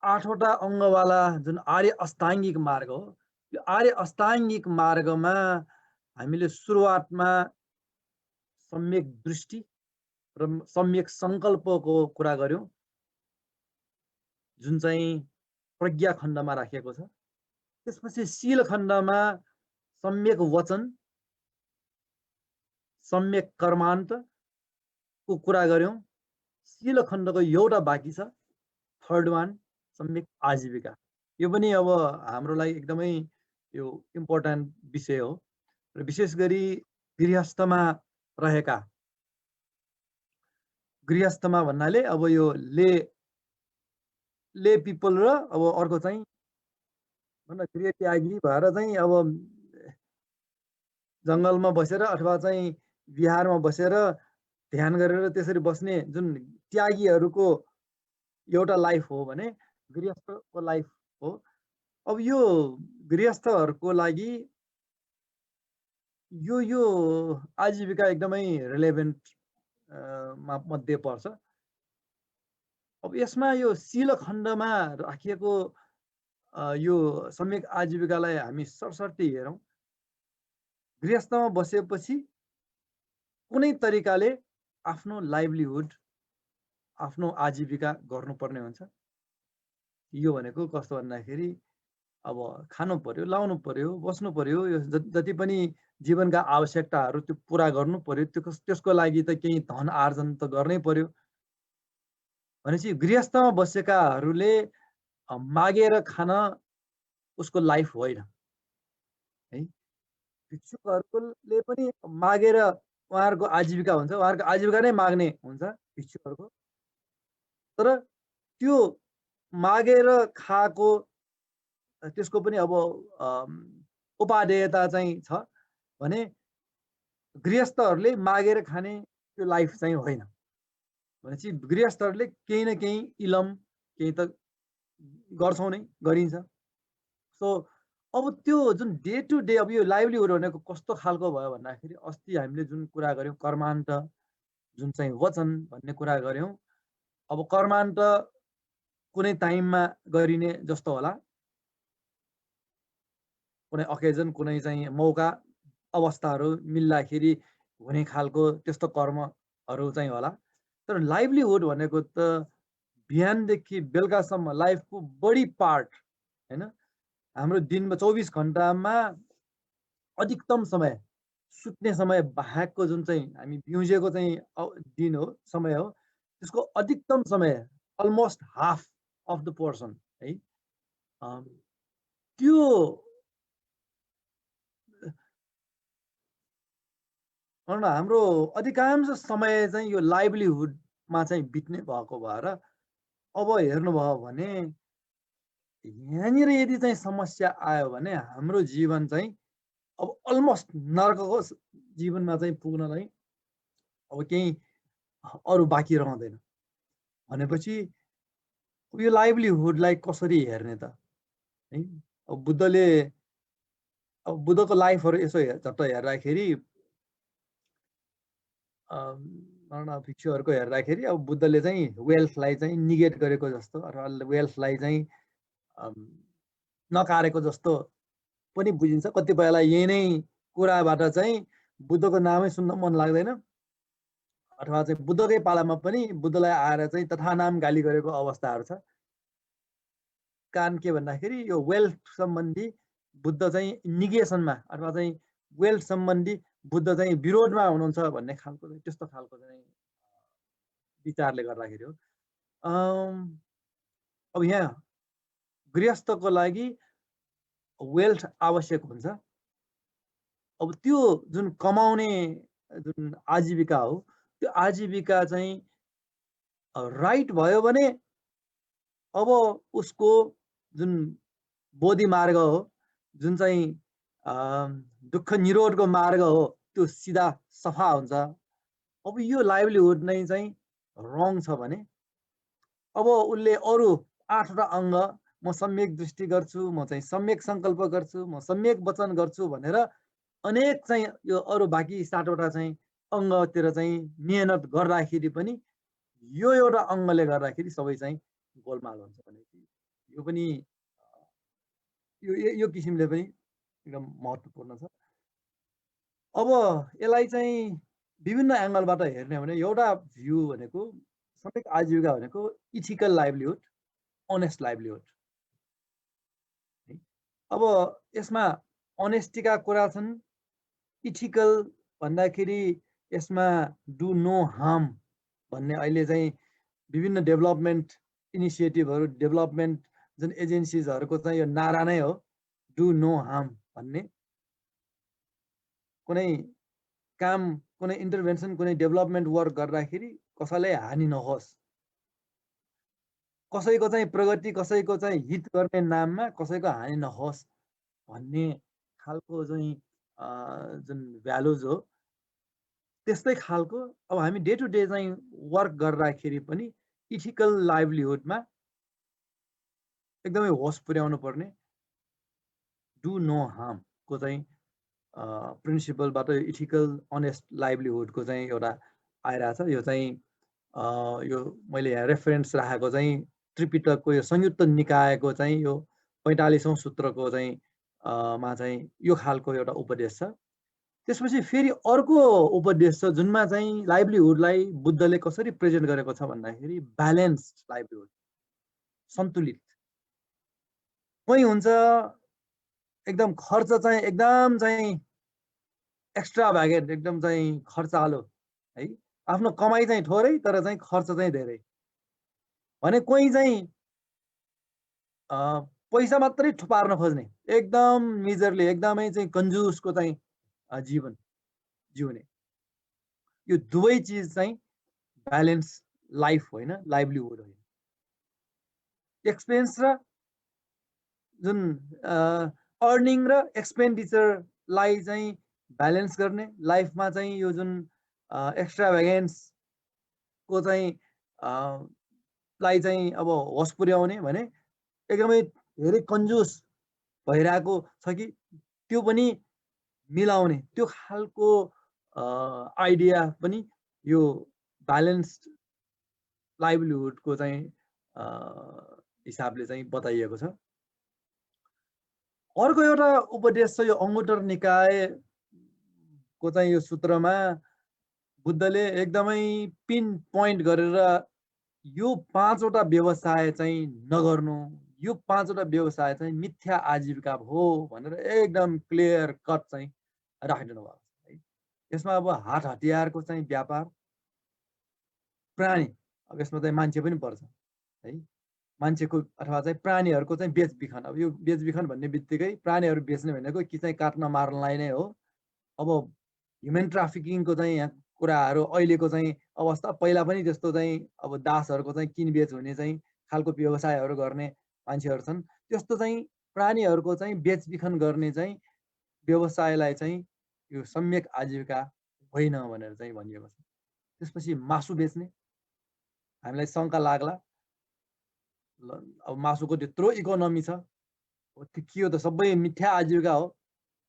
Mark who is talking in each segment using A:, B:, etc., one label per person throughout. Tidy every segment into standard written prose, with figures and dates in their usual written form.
A: 8वटा अङ्गवाला जुन आर्य अष्टाङ्गिक मार्ग हो, यो आर्य अष्टाङ्गिक मार्गमा हामीले सुरुवातमा सम्यक दृष्टि र सम्यक सङ्कल्पको कुरा गर्यौं, जुन चाहिँ प्रज्ञा खण्डमा राखिएको छ। त्यसपछि शील खण्डमा सम्यक वचन, सम्यक कर्मान्तको कुरा गर्यौं। शील खण्डको एउटा बाँकी छ, थर्ड वान सम्यक आजीविका। यो पनि अब हाम्रो लागि एकदमै यो इम्पोर्टेन्ट विषय हो र विशेष गरी गृहस्थमा रहेका, गृहस्थमा भन्नाले अब यो ले पिपल र अब अर्को चाहिँ गृह त्यागी भएर चाहिँ अब जङ्गलमा बसेर अथवा चाहिँ बिहारमा बसेर ध्यान गरेर त्यसरी बस्ने जुन त्यागीहरूको एउटा लाइफ हो भने गृहस्थको लाइफ हो। अब यो गृहस्थहरूको लागि यो आजीविका एकदमै रिलेभेन्ट मध्ये पर्छ। अब यसमा यो शील खण्डमा राखिएको यो सम्यक आजीविकालाई हामी सरसर्ती हेरौँ। गृहस्थमा बसेपछि कुनै तरिकाले आफ्नो लाइभलीहुड, आफ्नो आजीविका गर्नुपर्ने हुन्छ। यो भनेको कस्तो भन्दाखेरि अब खानु पर्यो, लाउनु पर्यो, बस्नु पर्यो, यो जति पनि जीवनका आवश्यकताहरू त्यो पुरा गर्नु पर्यो। त्यसको लागि त केही धन आर्जन त गर्नै पर्यो। भनेपछि गृहस्थमा बसेकाहरूले मागेर खान उसको लाइफ होइन है। भिक्षुकहरूले पनि मागेर उहाँहरूको आजीविका हुन्छ, उहाँहरूको आजीविका नै माग्ने हुन्छ भिक्षुकहरूको। तर त्यो मागेर खाएको त्यसको पनि अब उपादेयता चाहिँ छ भने गृहस्थहरूले मागेर खाने त्यो लाइफ चाहिँ होइन। भनेपछि गृहस्थहरूले केही न केही इलम केही त गर्छौँ नै, गरिन्छ। सो अब त्यो जुन डे टु डे अब यो लाइभलीहुड भनेको कस्तो खालको भयो भन्दाखेरि अस्ति हामीले जुन कुरा गऱ्यौँ कर्मान्त, जुन चाहिँ वचन भन्ने कुरा गऱ्यौँ। अब कर्मान्त कुनै टाइममा गरिने जस्तो होला, कुनै अकेजन, कुनै चाहिँ मौका अवस्थाहरू मिल्दाखेरि हुने खालको त्यस्तो कर्महरू चाहिँ होला। तर लाइभलीहुड भनेको त बिहानदेखि बेलुकासम्म लाइफको बढी पार्ट हैन। हाम्रो दिनमा 24 घण्टामा अधिकतम समय सुत्ने समय बाहेकको जुन चाहिँ हामी बिउजेको चाहिँ दिन हो, समय हो, त्यसको अधिकतम समय almost half of the person है त्यो हाम्रो अधिकांश समय चाहिँ यो लाइभलीहुडमा चाहिँ बित्ने भएको भएर अब हेर्नुभयो भने यहाँनिर यदि चाहिँ समस्या आयो भने हाम्रो जीवन चाहिँ अब अलमोस्ट नर्कको जीवनमा चाहिँ पुग्नलाई अब केही अरू बाँकी रहँदैन। भनेपछि यो लाइभलीहुडलाई कसरी हेर्ने त है। अब बुद्धको लाइफहरू यसो झट्ट हेर्दाखेरि भिक्षुहरूको हेर्दाखेरि अब बुद्धले चाहिँ वेल्थलाई चाहिँ निगेट गरेको जस्तो अथवा वेल्थलाई चाहिँ नकारेको जस्तो पनि बुझिन्छ। कतिपयलाई यही नै कुराबाट चाहिँ बुद्धको नामै सुन्न मन लाग्दैन अथवा चाहिँ बुद्धकै पालामा पनि बुद्धलाई आएर चाहिँ तथा नाम गाली गरेको अवस्थाहरू छ। कारण के भन्दाखेरि यो वेल्थ सम्बन्धी बुद्ध चाहिँ निगेसनमा अथवा चाहिँ वेल्थ सम्बन्धी बुद्ध चाहिँ विरोधमा हुनुहुन्छ भन्ने खालको त्यस्तो खालको चाहिँ विचारले गर्दाखेरि हो। अब यहाँ गृहस्थको लागि वेल्थ आवश्यक हुन्छ। अब त्यो जुन कमाउने जुन आजीविका हो त्यो आजीविका चाहिँ राइट भयो भने अब उसको जुन बोधि मार्ग हो, जुन चाहिँ दुःख निरोधको मार्ग हो, त्यो सिधा सफा हुन्छ। अब यो लाइभलीहुड नै चाहिँ रङ छ भने अब उसले अरू 8वटा अङ्ग म सम्यक दृष्टि गर्छु, म चाहिँ सम्यक सङ्कल्प गर्छु, म सम्यक वचन गर्छु भनेर अनेक चाहिँ यो अरू बाँकी 7वटा चाहिँ अङ्गतिर चाहिँ मेहनत गर्दाखेरि पनि यो एउटा अङ्गले गर्दाखेरि सबै चाहिँ गोलमाल हुन्छ भनेपछि यो पनि यो किसिमले पनि एकदम महत्त्वपूर्ण छ। अब यसलाई चाहिँ विभिन्न एङ्गलबाट हेर्ने हो भने एउटा भ्यू भनेको श्रमिक आजीविका भनेको इथिकल लाइभलीहुड, अनेस्ट लाइभलीहुड। अब यसमा अनेस्टीका कुरा छन्। इथिकल भन्दाखेरि यसमा डु नो हार्म भन्ने अहिले चाहिँ विभिन्न डेभलपमेन्ट इनिसिएटिभहरू, डेभलपमेन्ट जुन एजेन्सिजहरूको चाहिँ यो नारा नै हो, डु नो हार्म भन्ने। कुनै काम, कुनै इन्टरभेन्सन, कुनै डेभलपमेन्ट वर्क गर्दाखेरि कसैलाई हानि नहोस्, कसैको चाहिँ प्रगति, कसैको चाहिँ हित गर्ने नाममा कसैको हानि नहोस् भन्ने खालको चाहिँ जुन भ्यालुज हो, त्यस्तै खालको अब हामी डे टु डे चाहिँ वर्क गर्दाखेरि पनि इथिकल लाइभलीहुडमा एकदमै होस पुर्याउनु पर्ने डु नो हार्मको चाहिँ प्रिन्सिपलबाट इथिकल अनेस्ट लाइभलीहुडको चाहिँ एउटा आइरहेछ। यो चाहिँ यो मैले यहाँ रेफरेन्स राखेको चाहिँ त्रिपिटकको यो संयुक्त निकायको चाहिँ यो 45औं सूत्रको चाहिँ मा चाहिँ यो खालको एउटा उपदेश छ। त्यसपछि फेरि अर्को उपदेश छ जुनमा चाहिँ लाइभलीहुडलाई बुद्धले कसरी प्रेजेन्ट गरेको छ भन्दाखेरि ब्यालेन्स्ड लाइभलीहुड, सन्तुलित। कोही हुन्छ एकदम खर्च चाहिँ एकदम चाहिँ एक्स्ट्राभ्यागेन्ट, एकदम चाहिँ खर्चालो है, आफ्नो कमाइ चाहिँ थोरै तर चाहिँ खर्च चाहिँ धेरै भने, कोही चाहिँ पैसा मात्रै थुपार्न खोज्ने, एकदम मिजरली, एकदमै चाहिँ कन्जुसको चाहिँ जीवन जिउने। यो दुवै चिज चाहिँ ब्यालेन्स लाइफ होइन, लाइभलीहुड होइन। एक्सपेन्स र जुन अर्निङ र एक्सपेन्डिचरलाई चाहिँ ब्यालेन्स गर्ने, लाइफमा चाहिँ यो जुन एक्स्ट्राभ्यागेन्सको चाहिँ लाई चाहिँ अब होस पुर्याउने भने एकदमै धेरै कन्जुस भइरहेको छ कि त्यो पनि मिलाउने, त्यो खालको आइडिया पनि यो ब्यालेन्स्ड लाइभलीहुडको चाहिँ हिसाबले चाहिँ बताइएको छ। अर्को एउटा उपदेश छ यो अङ्गुटर निकायको चाहिँ यो सूत्रमा बुद्धले एकदमै पिन पोइन्ट गरेर यो 5वटा व्यवसाय चाहिँ नगर्नु, यो 5वटा व्यवसाय चाहिँ मिथ्या आजीविका हो भनेर एकदम क्लियर कट चाहिँ राखिदिनु भएको छ है। यसमा अब हात हतियारको चाहिँ व्यापार, प्राणी, अब यसमा चाहिँ मान्छे पनि पर्छ है, मान्छेको अथवा चाहिँ प्राणीहरूको चाहिँ बेचबिखन। अब यो बेचबिखन भन्ने बित्तिकै प्राणीहरू बेच्ने भनेको कि चाहिँ काट्न मार्नलाई नै हो। अब ह्युमन ट्राफिकिङको चाहिँ यहाँ कुराहरू अहिलेको चाहिँ अवस्था, पहिला पनि त्यस्तो चाहिँ अब दासहरूको चाहिँ किनबेच हुने चाहिँ खालको व्यवसायहरू गर्ने मान्छेहरू छन्। त्यस्तो चाहिँ प्राणीहरूको चाहिँ बेचबिखन गर्ने चाहिँ व्यवसायलाई चाहिँ यो सम्यक आजीविका होइन भनेर चाहिँ भनिएको छ। त्यसपछि मासु बेच्ने, हामीलाई शङ्का लाग्ला अब मासुको त्यत्रो इकोनोमी छ, त्यो के हो त, सबै मिथ्या आजीविका हो।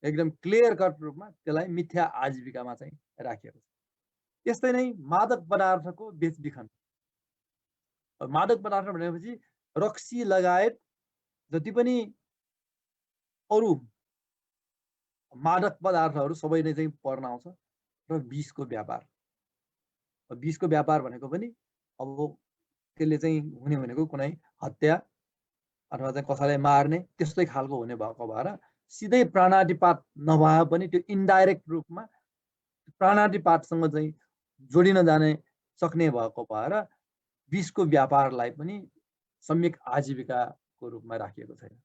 A: एकदम क्लियर कट रूपमा त्यसलाई मिथ्या आजीविकामा चाहिँ राखिएको छ। त्यस्तै नै मादक पदार्थको बेचबिखन। मादक पदार्थ भनेपछि रक्सी लगायत जति पनि अरू मादक पदार्थहरू सबै नै चाहिँ पर्न आउँछ। र विषको व्यापार, विषको व्यापार भनेको पनि अब त्यसले चाहिँ हुने भनेको कुनै हत्या अथवा चाहिँ कसैलाई मार्ने त्यस्तै खालको हुने भएको भएर सिधै प्राणादिपात नभए पनि त्यो इन्डाइरेक्ट रूपमा प्राणादिपातसँग चाहिँ जोडिन जाने सक्ने भएको भएर विषको व्यापारलाई पनि सम्यक आजीविकाको रूपमा राखिएको छैन।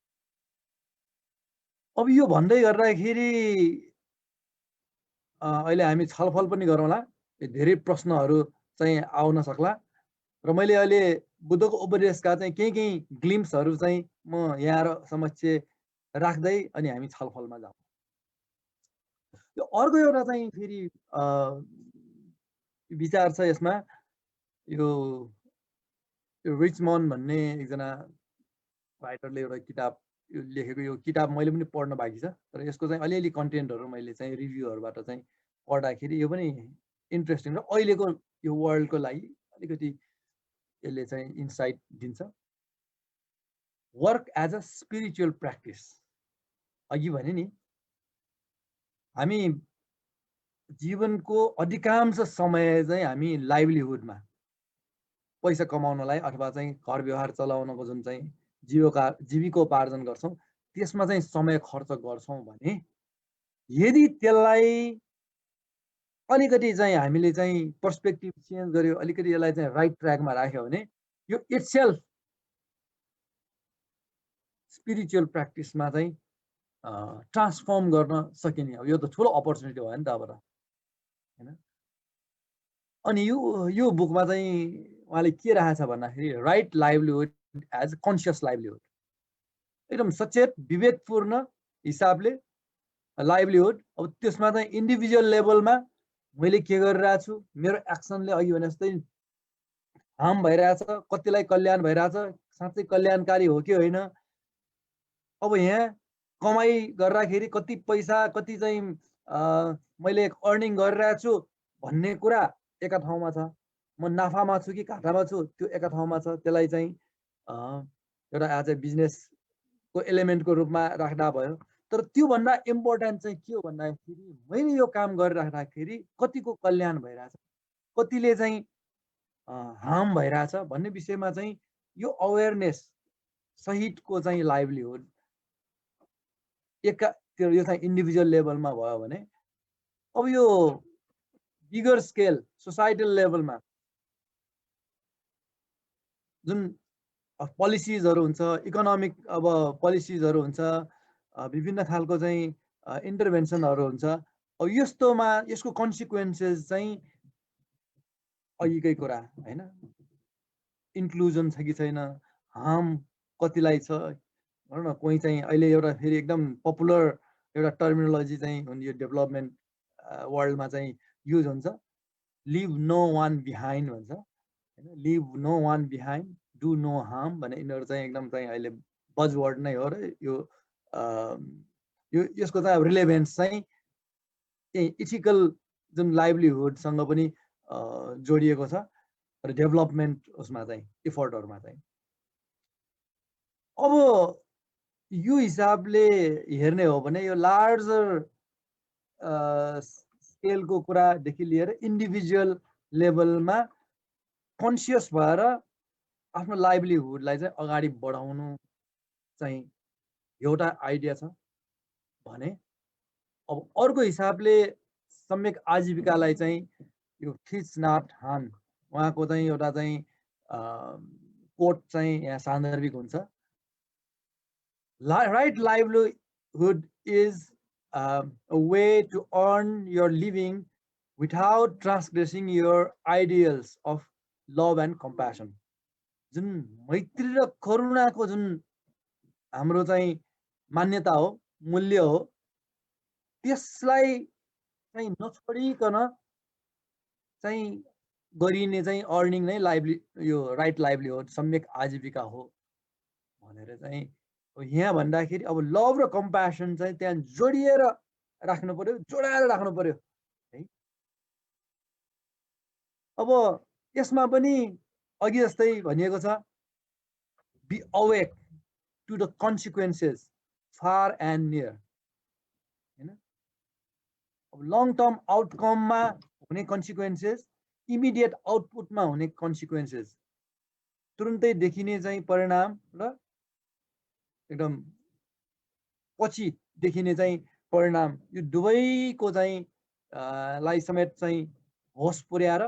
A: अब यो भन्दै गर्दाखेरि अहिले हामी छलफल पनि गरौँला, धेरै प्रश्नहरू चाहिँ आउन सक्ला र मैले अहिले बुद्धको उपदेशका चाहिँ केही ग्लिम्सहरू चाहिँ म यहाँ समक्ष राख्दै अनि हामी छलफलमा जाउँ। यो अर्को एउटा चाहिँ फेरि विचार छ यसमा, यो रिचमन्ड भन्ने एकजना राइटरले एउटा किताब लेखेको, यो किताब मैले पनि पढ्न बाँकी छ, तर यसको चाहिँ अलिअलि कन्टेन्टहरू मैले चाहिँ रिभ्यूहरूबाट चाहिँ पढ्दाखेरि यो पनि इन्ट्रेस्टिङ र अहिलेको यो वर्ल्डको लागि अलिकति यसले चाहिँ इन्साइट दिन्छ। Work as a spiritual practice. अघि भने नि हामी जीवनको अधिकांश समय चाहिँ हामी लाइभलीहुडमा पैसा कमाउनलाई अथवा चाहिँ घर व्यवहार चलाउनको जुन चाहिँ जीविकोपार्जन गर्छौँ त्यसमा चाहिँ समय खर्च गर्छौँ भने यदि त्यसलाई अलिकति चाहिँ हामीले चाहिँ पर्सपेक्टिभ चेन्ज गर्यो, अलिकति यसलाई चाहिँ राइट ट्र्याकमा राख्यो भने यो इट्सेल्फ स्पिरिचुअल प्र्याक्टिसमा चाहिँ ट्रान्सफर्म गर्न सकिने। अब यो त ठुलो अपर्च्युनिटी भयो नि त अब त, होइन? अनि यो बुकमा चाहिँ उहाँले के राखेछ भन्दाखेरि right livelihood as conscious livelihood, एकदम सचेत विवेकपूर्ण हिसाबले लाइभलीहुड। अब त्यसमा चाहिँ इन्डिभिजुअल लेभलमा मैले के गरिरहेको छु, मेरो एक्सनले अघि भने जस्तै हार्म भइरहेछ, कतिलाई कल्याण भइरहेछ, साँच्चै कल्याणकारी हो कि होइन। अब यहाँ कमाइ गर्दाखेरि कति पैसा, कति चाहिँ मैले अर्निङ गरिरहेको छु भन्ने कुरा एका ठाउँमा छ, म नाफामा छु कि घाटामा छु त्यो एका ठाउँमा छ। त्यसलाई चाहिँ एउटा एज ए बिजनेसको एलिमेन्टको रूपमा राख्दा भयो। तर त्योभन्दा इम्पोर्टेन्ट चाहिँ के हो भन्दाखेरि मैले यो काम गरिराख्दाखेरि कतिको कल्याण भइरहेछ, कतिले चाहिँ हार्म भइरहेछ भन्ने विषयमा चाहिँ यो अवेरनेस सहितको चाहिँ लाइभलीहुड त्यो यो चाहिँ इन्डिभिजुअल लेभलमा भयो भने अब यो बिगर स्केल सोसाइटल लेभलमा जुन पोलिसिजहरू हुन्छ, इकोनोमिक अब पोलिसिजहरू हुन्छ, विभिन्न खालको चाहिँ इन्टरभेन्सनहरू हुन्छ। अब यस्तोमा यसको कन्सिक्वेन्सेस चाहिँ अघिकै कुरा होइन, इन्क्लुजन छ कि छैन, हार्म कतिलाई छ भनौँ न। कोही चाहिँ अहिले एउटा फेरि एकदम पपुलर एउटा टर्मिनोलोजी चाहिँ यो डेभलपमेन्ट वर्ल्डमा चाहिँ युज हुन्छ, लिभ नो वान बिहाइन्ड भन्छ होइन। Live no one behind, do no harm भने यिनीहरू चाहिँ एकदम चाहिँ अहिले बजवर्ड नै हो र यसको चाहिँ अब रिलेभेन्स चाहिँ इथिकल जुन लाइभलीहुडसँग पनि जोडिएको छ र डेभलपमेन्ट उसमा चाहिँ इफोर्टहरूमा चाहिँ। अब यो हिसाबले हेर्ने हो भने यो लार्जर स्केलको कुरादेखि लिएर इन्डिभिजुअल लेभलमा कन्सियस भएर आफ्नो लाइभलीहुडलाई चाहिँ अगाडि बढाउनु चाहिँ एउटा आइडिया छ भने, अब अर्को हिसाबले सम्यक आजीविकालाई चाहिँ यो थिच नाट हान उहाँको चाहिँ एउटा चाहिँ कोट चाहिँ यहाँ सान्दर्भिक हुन्छ। Right livelihood is a way to earn your living without transgressing your ideals of love and compassion। जुन मैत्री र करुणाको जुन हाम्रो चाहिँ मान्यता हो, मूल्य हो, त्यसलाई चाहिँ नछोडिकन चाहिँ गरिने चाहिँ अर्निङ नै यो राइट लाइभलीहुड सम्यक आजीविका हो भनेर चाहिँ यहाँ भन्दाखेरि अब लभ र कम्प्यासन चाहिँ त्यहाँ जोडिएर राख्नु पर्यो, जोडाएर राख्नु पर्यो है। अब यसमा पनि अघि जस्तै भनिएको छ, be awake to the consequences far and near होइन। अब लङ टर्म आउटकममा हुने कन्सिक्वेन्सेस, इमिडिएट आउटपुटमा हुने कन्सिक्वेन्सेस, तुरुन्तै देखिने चाहिँ परिणाम र एकदम पछि देखिने चाहिँ परिणाम, यो दुवैको चाहिँ लाई समेत चाहिँ होस पुर्याएर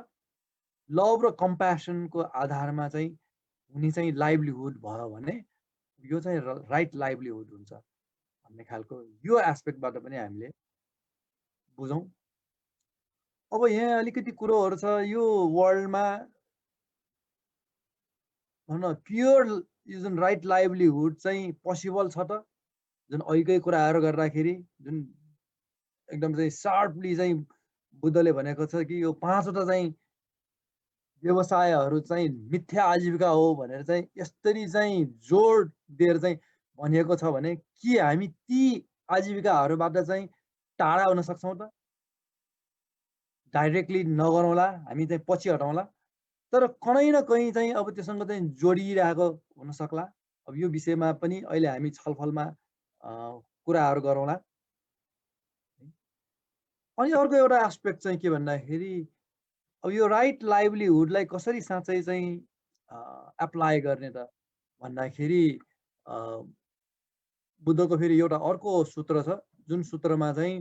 A: लभ र कम्प्यासनको आधारमा चाहिँ हुने चाहिँ लाइभलीहुड भयो भने यो चाहिँ राइट लाइभलीहुड हुन्छ भन्ने खालको यो एस्पेक्टबाट पनि हामीले बुझौँ। अब यहाँ अलिकति कुरोहरू छ, यो वर्ल्डमा भनौँ न प्योर यो जुन राइट लाइभलीहुड चाहिँ पोसिबल छ त, जुन अहिलेकै कुराहरू गर्दाखेरि जुन एकदम चाहिँ सार्पली चाहिँ बुद्धले भनेको छ कि यो 5वटा चाहिँ व्यवसायहरू चाहिँ मिथ्या आजीविका हो भनेर चाहिँ यसरी चाहिँ जोड दिएर चाहिँ भनिएको छ भने के हामी ती आजीविकाहरूबाट चाहिँ टाढा हुन सक्छौँ त? डाइरेक्टली नगरौँला, हामी चाहिँ पछि हटाउँला, तर कहीँ न कहीँ चाहिँ अब त्योसँग चाहिँ जोडिरहेको हुन सक्ला। अब यो विषयमा पनि अहिले हामी छलफलमा कुराहरू गरौँला। अनि अर्को एउटा एस्पेक्ट चाहिँ के भन्दाखेरि अब यो राइट लाइभलीहुडलाई कसरी साँच्चै चाहिँ एप्लाई गर्ने त भन्दाखेरि बुद्धको फेरि एउटा अर्को सूत्र छ, जुन सूत्रमा चाहिँ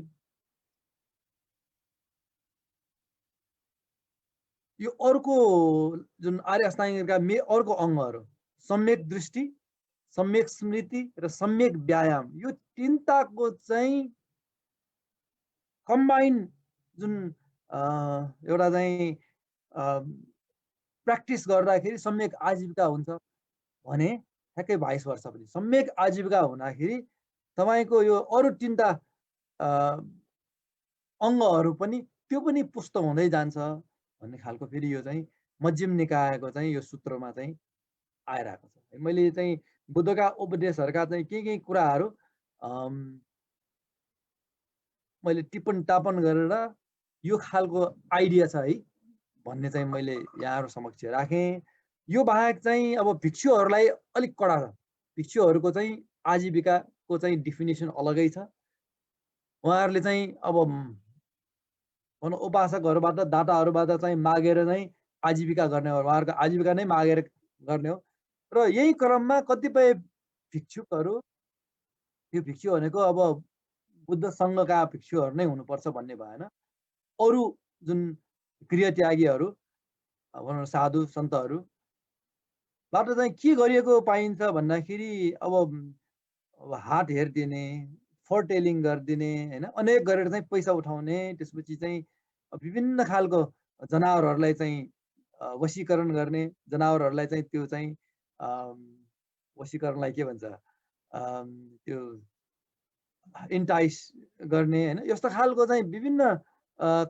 A: यो अर्को जुन आर्य अष्टाङ्गिका अर्को अङ्गहरू सम्यक दृष्टि, सम्यक स्मृति र सम्यक व्यायाम, यो तिनटाको चाहिँ कम्बाइन जुन एउटा चाहिँ प्र्याक्टिस गर्दाखेरि सम्यक आजीविका हुन्छ भने ठ्याक्कै भाइस वर्ष पनि सम्यक आजीविका हुँदाखेरि तपाईँको यो अरू तिनटा अङ्गहरू पनि त्यो पनि पुष्ट हुँदै जान्छ भन्ने खालको फेरि यो चाहिँ मध्यम निकायको चाहिँ यो सूत्रमा चाहिँ आइरहेको छ। मैले चाहिँ बुद्धका उपदेशहरूका चाहिँ केही कुराहरू मैले टिप्पण टापन गरेर यो खालको आइडिया छ है भन्ने चाहिँ मैले यहाँहरू समक्ष राखेँ। यो बाहेक चाहिँ अब भिक्षुहरूलाई अलिक कडा छ। भिक्षुहरूको चाहिँ आजीविकाको चाहिँ डिफिनेसन अलगै छ। उहाँहरूले चाहिँ अब भनौँ उपासकहरूबाट दाताहरूबाट चाहिँ मागेर चाहिँ आजीविका गर्ने हो, उहाँहरूको आजीविका नै मागेर गर्ने हो। र यही क्रममा कतिपय भिक्षुकहरू, यो भिक्षु भनेको अब बुद्ध सङ्घका भिक्षुहरू नै हुनुपर्छ भन्ने भएन, अरू जुन गृहत्यागीहरू भनौँ साधु सन्तहरूबाट चाहिँ के गरिएको पाइन्छ भन्दाखेरि अब हात हेरिदिने, फोरटेलिङ गरिदिने होइन, अनेक गरेर चाहिँ पैसा उठाउने, त्यसपछि चाहिँ विभिन्न खालको जनावरहरूलाई चाहिँ वशीकरण गर्ने, जनावरहरूलाई चाहिँ त्यो चाहिँ वशीकरणलाई के भन्छ त्यो इन्टाइस गर्ने होइन, यस्तो खालको चाहिँ विभिन्न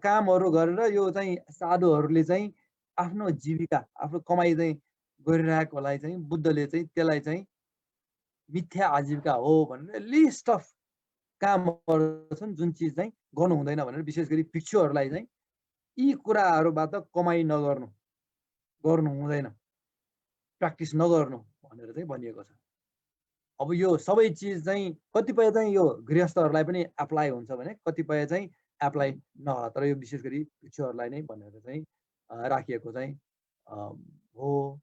A: कामहरू गरेर यो चाहिँ साधुहरूले चाहिँ आफ्नो जीविका, आफ्नो कमाइ चाहिँ गरिरहेकोलाई चाहिँ बुद्धले चाहिँ त्यसलाई चाहिँ मिथ्या आजीविका हो भनेर लिस्ट अफ कामहरू छन् जुन चिज चाहिँ गर्नु हुँदैन भनेर विशेष गरी भिक्षुहरूलाई चाहिँ यी कुराहरूबाट कमाइ गर्नु हुँदैन, प्र्याक्टिस नगर्नु भनेर चाहिँ भनिएको छ। अब यो सबै चिज चाहिँ कतिपय चाहिँ यो गृहस्थहरूलाई पनि एप्लाई हुन्छ भने कतिपय चाहिँ एप्लाई नहोला, तर यो विशेष गरी भिक्षुहरूलाई नै भनेर चाहिँ राखिएको चाहिँ हो।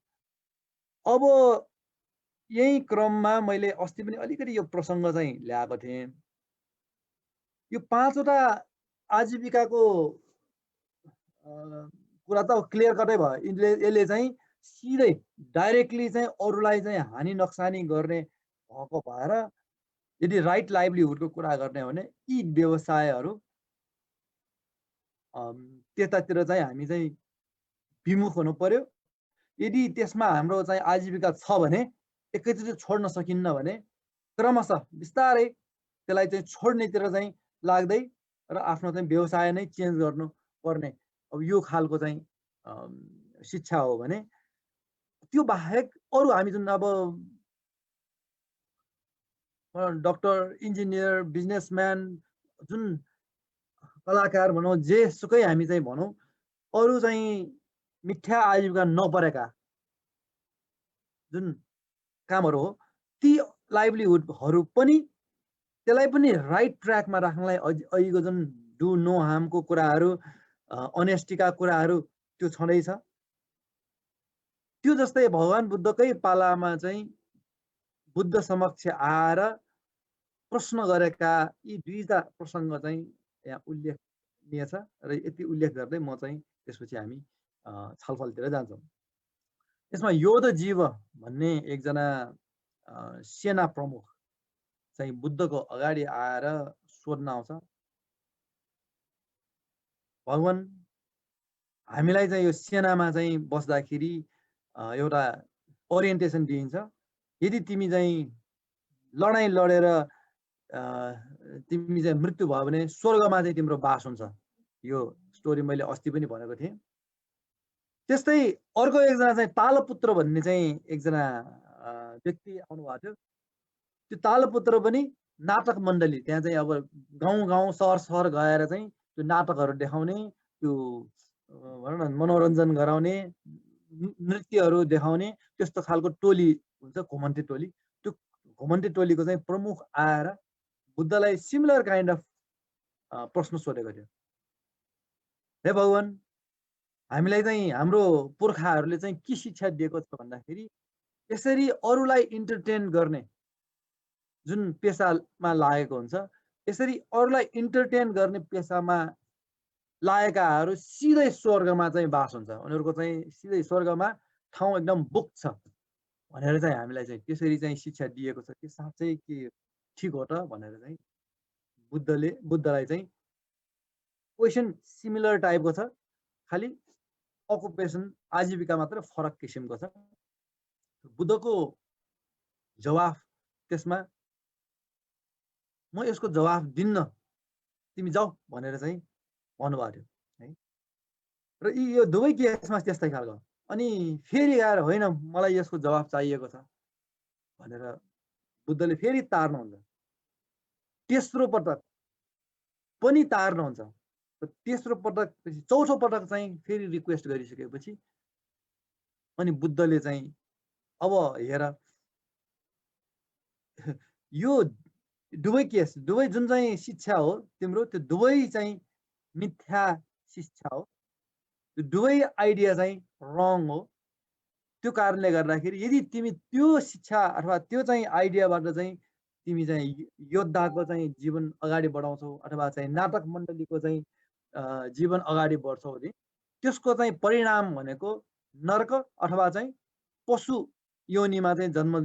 A: अब यही क्रममा मैले अस्ति पनि अलिकति यो प्रसङ्ग चाहिँ ल्याएको थिएँ। यो 5वटा आजीविकाको कुरा त क्लियर कटै भयो। यसले चाहिँ सिधै डाइरेक्टली चाहिँ अरूलाई चाहिँ हानि नोक्सानी गर्ने भएको भएर यदि राइट लाइभलीहुडको कुरा गर्ने हो भने यी व्यवसायहरू त्यतातिर चाहिँ हामी चाहिँ विमुख हुनु पर्यो। यदि त्यसमा हाम्रो चाहिँ आजीविका छ भने एकैचोटि छोड्न सकिन्न भने क्रमशः बिस्तारै त्यसलाई चाहिँ छोड्नेतिर चाहिँ लाग्दै र आफ्नो चाहिँ व्यवसाय नै चेन्ज गर्नु पर्ने, अब यो खालको चाहिँ शिक्षा हो भने त्यो बाहेक अरू हामी जुन अब डक्टर, इन्जिनियर, बिजनेसम्यान, जुन कलाकार भनौँ, जेसुकै हामी चाहिँ भनौँ, अरू चाहिँ मिथ्या आजीविका नपरेका जुन कामहरू हो ती लाइभलीहुडहरू पनि त्यसलाई पनि राइट ट्र्याकमा राख्नलाई अहिलेको जुन डु नो हार्मको कुराहरू, अनेस्टीका कुराहरू त्यो छँदैछ। त्यो जस्तै भगवान् बुद्धकै पालामा चाहिँ बुद्ध समक्ष आएर प्रश्न गरेका यी दुईटा प्रसङ्ग चाहिँ यहाँ उल्लेखनीय छ र यति उल्लेख गर्दै म चाहिँ त्यसपछि हामी छलफलतिर जान्छौँ। यसमा योधजीव भन्ने एकजना सेना प्रमुख चाहिँ बुद्धको अगाडि आएर सोध्न आउँछ, भगवान् हामीलाई चाहिँ यो सेनामा चाहिँ बस्दाखेरि एउटा ओरिएन्टेसन दिइन्छ, यदि तिमी चाहिँ लडाइँ लडेर तिमी चाहिँ मृत्यु भयो भने स्वर्गमा चाहिँ तिम्रो बास हुन्छ। यो स्टोरी मैले अस्ति पनि भनेको थिएँ। त्यस्तै अर्को एकजना चाहिँ तालपुत्र भन्ने चाहिँ एकजना व्यक्ति आउनुभएको थियो। त्यो तालपुत्र पनि नाटक मण्डली, त्यहाँ चाहिँ अब गाउँ गाउँ सहर सहर गएर चाहिँ त्यो नाटकहरू देखाउने, त्यो भनौँ न मनोरञ्जन गराउने, नृत्यहरू देखाउने त्यस्तो खालको टोली हुन्छ, घुमन्ते टोली। घमण्डी टोलीको चाहिँ प्रमुख आएर बुद्धलाई सिमिलर काइन्ड अफ प्रश्न सोधेको थियो। हे भगवान, हामीलाई चाहिँ हाम्रो पुर्खाहरूले चाहिँ के शिक्षा दिएको छ भन्दाखेरि यसरी अरूलाई इन्टरटेन गर्ने जुन पेसामा लागेको हुन्छ, यसरी अरूलाई इन्टरटेन गर्ने पेसामा लागेकाहरू सिधै स्वर्गमा चाहिँ बास हुन्छ, उनीहरूको चाहिँ सिधै स्वर्गमा ठाउँ एकदम बुक छ भनेर चाहिँ हामीलाई चाहिँ त्यसरी चाहिँ शिक्षा दिएको छ कि साँच्चै के ठिक हो त भनेर चाहिँ बुद्धलाई चाहिँ क्वेसन सिमिलर टाइपको छ, खालि अकुपेसन आजीविका मात्र फरक किसिमको छ। बुद्धको जवाफ त्यसमा म यसको जवाफ दिन्न, तिमी जाऊ भनेर चाहिँ भन्नुभएको थियो है। र यो दुवै केसमा त्यस्तै खालको। अनि फेरि आएर होइन मलाई यसको जवाफ चाहिएको छ भनेर बुद्धले फेरि तार्नुहुन्छ, तेस्रो पटक पनि तार्नुहुन्छ। तेस्रो पटक चौथो पटक चाहिँ फेरि रिक्वेस्ट गरिसकेपछि अनि बुद्धले चाहिँ अब हेर यो दुवै केस, दुवै जुन चाहिँ शिक्षा हो तिम्रो, त्यो दुवै चाहिँ मिथ्या शिक्षा हो, त्यो दुवै आइडिया चाहिँ रङ हो। त्यो कारणले गर्दाखेरि यदि तिमी त्यो शिक्षा अथवा त्यो चाहिँ आइडियाबाट चाहिँ तिमी चाहिँ योद्धाको चाहिँ जीवन अगाडि बढाउँछौ अथवा चाहिँ नाटक मण्डलीको चाहिँ जीवन अगाडि बढ्छौ भने त्यसको चाहिँ परिणाम भनेको नर्क अथवा चाहिँ पशु योनिमा चाहिँ जन्म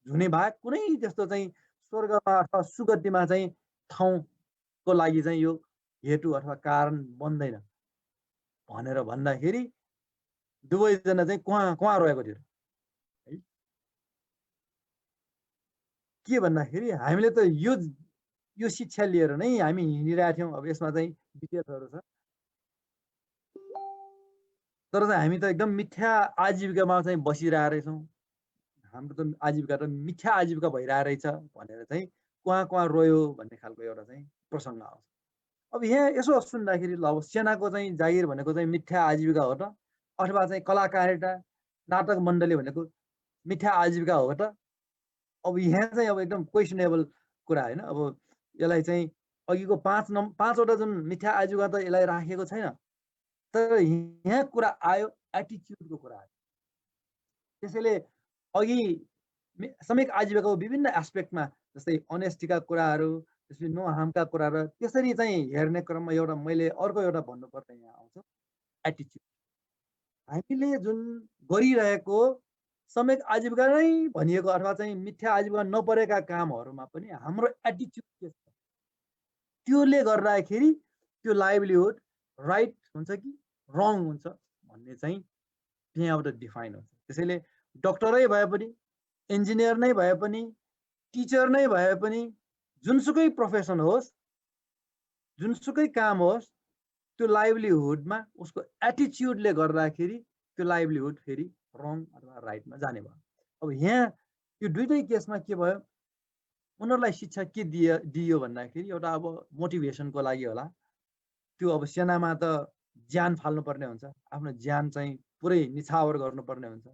A: हुने बाहेक कुनै त्यस्तो चाहिँ स्वर्गमा अथवा सुगतिमा चाहिँ ठाउँको लागि चाहिँ यो हेतु अथवा कारण बन्दैन भनेर भन्दाखेरि दुवैजना चाहिँ कहाँ रहेको थियो है। के भन्दाखेरि हामीले त यो शिक्षा लिएर नै हामी हिँडिरहेका थियौँ। अब यसमा चाहिँ विशेषहरू छ, तर चाहिँ हामी त एकदम मिथ्या आजीविकामा चाहिँ बसिरहेको रहेछौँ, हाम्रो त आजीविका त मिथ्या आजीविका भइरहेको रहेछ भनेर चाहिँ कहाँ रोयो भन्ने खालको एउटा चाहिँ प्रसङ्ग आउँछ। अब यहाँ यसो सुन्दाखेरि ल अब सेनाको चाहिँ जागिर भनेको चाहिँ मिथ्या आजीविका हो त, अथवा चाहिँ कलाकारिता नाटक मण्डली भनेको मिथ्या आजीविका हो त। अब यहाँ चाहिँ अब एकदम क्वेसनेबल कुरा होइन। अब यसलाई चाहिँ अघिको पाँचवटा जुन मिथ्या आजीविका त यसलाई राखेको छैन, तर यहाँ कुरा आयो एटिच्युडको कुरा आयो। त्यसैले अघि श्रमिक आजीविकाको विभिन्न एस्पेक्टमा जस्तै अनेस्टीका कुराहरू, त्यसपछि नो हार्मका कुराहरू, त्यसरी चाहिँ हेर्ने क्रममा एउटा मैले अर्को एउटा भन्नुपर्ने यहाँ आउँछ एटिच्युड। हामीले जुन गरिरहेको श्रमिक आजीविका नै भनिएको अथवा चाहिँ मिथ्या आजीविका नपरेका कामहरूमा पनि हाम्रो एटिच्युड के छ, त्योले गर्दाखेरि त्यो लाइभलीहुड राइट हुन्छ कि रङ हुन्छ भन्ने चाहिँ त्यहाँबाट डिफाइन हुन्छ। त्यसैले डक्टरै भए पनि, इन्जिनियर नै भए पनि, टिचर नै भए पनि, जुनसुकै प्रोफेसन होस्, जुनसुकै काम होस्, त्यो लाइभलीहुडमा उसको एटिच्युडले गर्दाखेरि त्यो लाइभलीहुड फेरि रङ अथवा राइटमा जाने भयो। अब यहाँ यो दुइटै केसमा के भयो, उनीहरूलाई शिक्षा के दियो भन्दाखेरि एउटा अब मोटिभेसनको लागि होला। त्यो अब सेनामा त ज्यान फाल्नुपर्ने हुन्छ, आफ्नो ज्यान चाहिँ पुरै निछावर गर्नुपर्ने हुन्छ,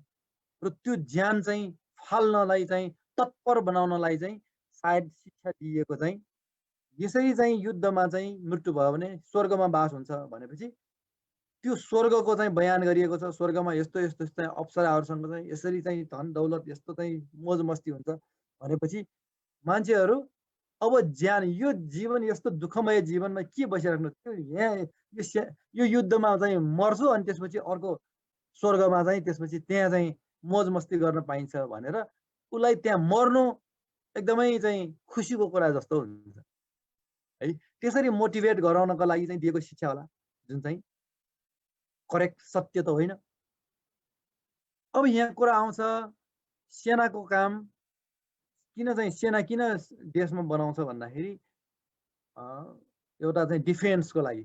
A: र त्यो ज्यान चाहिँ फाल्नलाई चाहिँ तत्पर बनाउनलाई चाहिँ सायद शिक्षा दिएको चाहिँ यसरी चाहिँ युद्धमा चाहिँ मृत्यु भयो भने स्वर्गमा बास हुन्छ भनेपछि त्यो स्वर्गको चाहिँ बयान गरिएको छ। स्वर्गमा यस्तो यस्तो चाहिँ अप्सराहरूसँग चाहिँ यसरी चाहिँ धन दौलत यस्तो चाहिँ मोज मस्ती हुन्छ भनेपछि मान्छेहरू अब ज्यान यो जीवन यस्तो दुःखमय जीवनमा के बसिराख्नु, त्यो यहाँ यो युद्धमा चाहिँ मर्छु अनि त्यसपछि अर्को स्वर्गमा चाहिँ त्यसपछि त्यहाँ चाहिँ मोज मस्ती गर्न पाइन्छ भनेर उसलाई त्यहाँ मर्नु एकदमै चाहिँ खुसीको कुरा जस्तो हुन्छ है। त्यसरी मोटिभेट गराउनको लागि चाहिँ दिएको शिक्षा होला, जुन चाहिँ करेक्ट सत्य त होइन। अब यहाँ कुरा आउँछ सेनाको काम किन चाहिँ सेना किन देशमा बनाउँछ भन्दाखेरि एउटा चाहिँ डिफेन्सको लागि,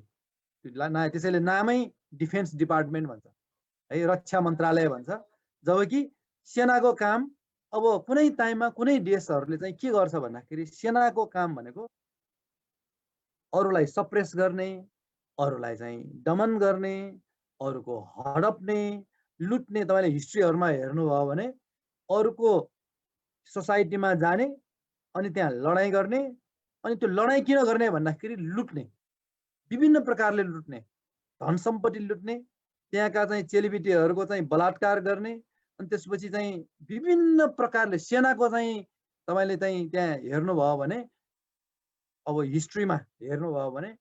A: त्यसैले नामै डिफेन्स डिपार्टमेन्ट भन्छ है, रक्षा मन्त्रालय भन्छ। जबकि सेनाको काम अब कुनै टाइममा कुनै देशहरूले चाहिँ के गर्छ भन्दाखेरि सेनाको काम भनेको अरूलाई सप्रेस गर्ने, अरूलाई चाहिँ दमन गर्ने, अरूको हडप्ने, लुट्ने। तपाईँले हिस्ट्रीहरूमा हेर्नुभयो भने अरूको सोसाइटीमा जाने अनि त्यहाँ लडाइँ गर्ने अनि त्यो लडाइँ किन गर्ने भन्दाखेरि लुट्ने, विभिन्न प्रकारले लुट्ने, धन सम्पत्ति लुट्ने, त्यहाँका चाहिँ चेलीबेटीहरूको चाहिँ बलात्कार गर्ने अनि त्यसपछि चाहिँ विभिन्न प्रकारले सेनाको चाहिँ तपाईँले चाहिँ त्यहाँ हेर्नुभयो भने अब हिस्ट्रीमा हेर्नुभयो भने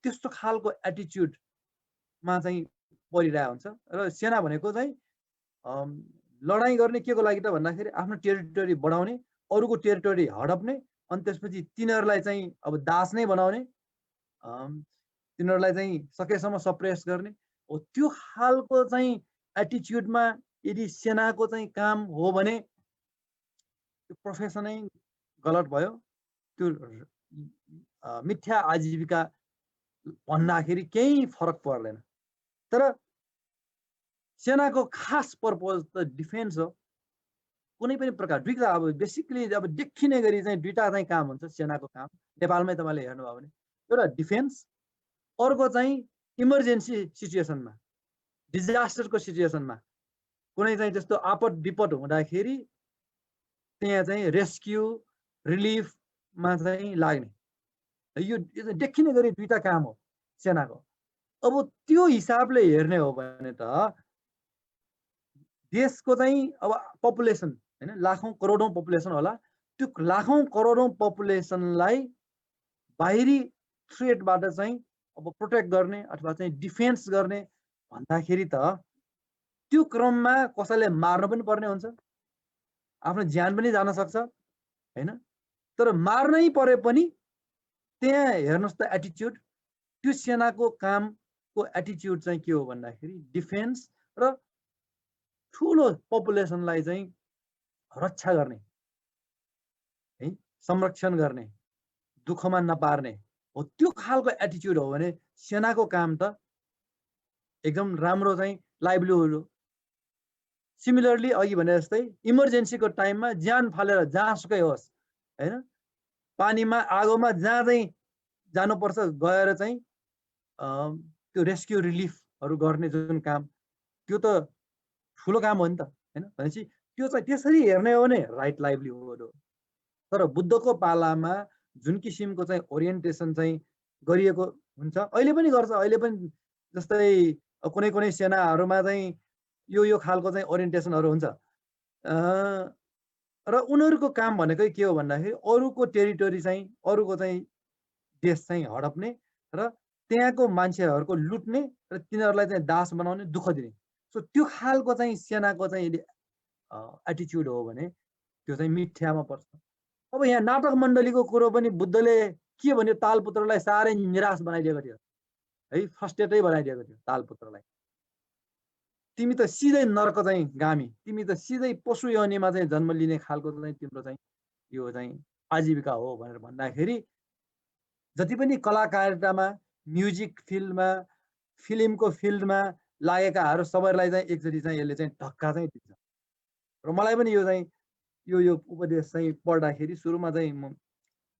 A: त्यस्तो खालको एटिच्युडमा चाहिँ परिरहेको हुन्छ। र सेना भनेको चाहिँ लडाइँ गर्ने के को लागि त भन्दाखेरि आफ्नो टेरिटोरी बढाउने, अरूको टेरिटोरी हडप्ने अनि त्यसपछि तिनीहरूलाई चाहिँ अब दास नै बनाउने, तिनीहरूलाई चाहिँ सकेसम्म सप्रेस गर्ने हो। त्यो खालको चाहिँ एटिच्युडमा यदि सेनाको चाहिँ काम हो भने त्यो प्रोफेसनै गलत भयो। त्यो मिथ्या आजीविका भन्दाखेरि केही फरक पर्दैन। तर सेनाको खास पर्पज त डिफेन्स हो। कुनै पनि प्रकार दुईटा अब बेसिकली अब देखिने गरी चाहिँ दुईटा चाहिँ काम हुन्छ सेनाको काम। नेपालमै तपाईँले हेर्नुभयो भने एउटा डिफेन्स, अर्को चाहिँ इमर्जेन्सी सिचुएसनमा, डिजास्टरको सिचुएसनमा कुनै चाहिँ त्यस्तो आपद विपद हुँदाखेरि त्यहाँ चाहिँ रेस्क्यु रिलिफमा चाहिँ लाग्ने, यो देखिने गरी दुईटा काम हो सेनाको। अब त्यो हिसाबले हेर्ने हो भने त देशको चाहिँ अब पपुलेसन हैन, लाखौं करोडौं पपुलेसन होला, त्यो लाखौं करोडौं पपुलेसनलाई बाहिरी थ्रेटबाट चाहिँ अब प्रोटेक्ट गर्ने अथवा चाहिँ डिफेन्स गर्ने भन्दाखेरि त त्यो क्रममा कसैले मार्न पनि पर्ने हुन्छ, आफ्नो ज्यान पनि जान सक्छ हैन। तर मार्नै परे पनि त्यहाँ हेर्नुस् त एटिच्युड, त्यो सेनाको कामको एटिच्युड चाहिँ के हो भन्दाखेरि डिफेन्स र ठुलो पपुलेसनलाई चाहिँ रक्षा गर्ने है, संरक्षण गर्ने, दुःखमा नपार्ने हो। त्यो खालको एटिच्युड हो भने सेनाको काम त एकदम राम्रो चाहिँ लाइभलीहुड हो। सिमिलरली अघि भने जस्तै इमर्जेन्सीको टाइममा ज्यान फालेर जहाँसुकै होस् हैन, पानीमा आगोमा जहाँ चाहिँ जानुपर्छ गएर चाहिँ त्यो रेस्क्यु रिलिफहरू गर्ने जुन काम, त्यो त ठुलो काम हो नि त हैन। भनेपछि त्यो चाहिँ त्यसरी हेर्ने हो भने राइट लाइभलीहुड हो। तर बुद्धको पालामा जुन किसिमको चाहिँ ओरिएन्टेसन चाहिँ गरिएको हुन्छ, अहिले पनि गर्छ, अहिले पनि जस्तै कुनै कुनै सेनाहरूमा चाहिँ यो खालको चाहिँ ओरिएन्टेसनहरू हुन्छ। र उनीहरूको काम भनेकै के हो भन्दाखेरि अरूको टेरिटोरी चाहिँ अरूको चाहिँ देश चाहिँ हडप्ने र त्यहाँको मान्छेहरूको लुट्ने र तिनीहरूलाई चाहिँ दास बनाउने, दुःख दिने। सो त्यो खालको चाहिँ सेनाको चाहिँ यदि एटिच्युड हो भने त्यो चाहिँ मिथ्यामा पर्छ। अब यहाँ नाटक मण्डलीको कुरो पनि बुद्धले के भन्यो, तालपुत्रलाई साह्रै निराश बनाइदिएको थियो है, फ्रस्ट्रेटै बनाइदिएको थियो तालपुत्रलाई। तिमी त सिधै नर्क चाहिँ गामी, तिमी त सिधै पशु योनिमा चाहिँ जन्म लिने खालको चाहिँ तिम्रो चाहिँ यो चाहिँ आजीविका हो भनेर भन्दाखेरि जति पनि कलाकारितामा, म्युजिक फिल्डमा, फिल्मको फिल्डमा लागेकाहरू सबैलाई चाहिँ एकचोटि चाहिँ यसले चाहिँ धक्का चाहिँ दिन्छ। र मलाई पनि यो चाहिँ यो उपदेश चाहिँ पढ्दाखेरि सुरुमा चाहिँ म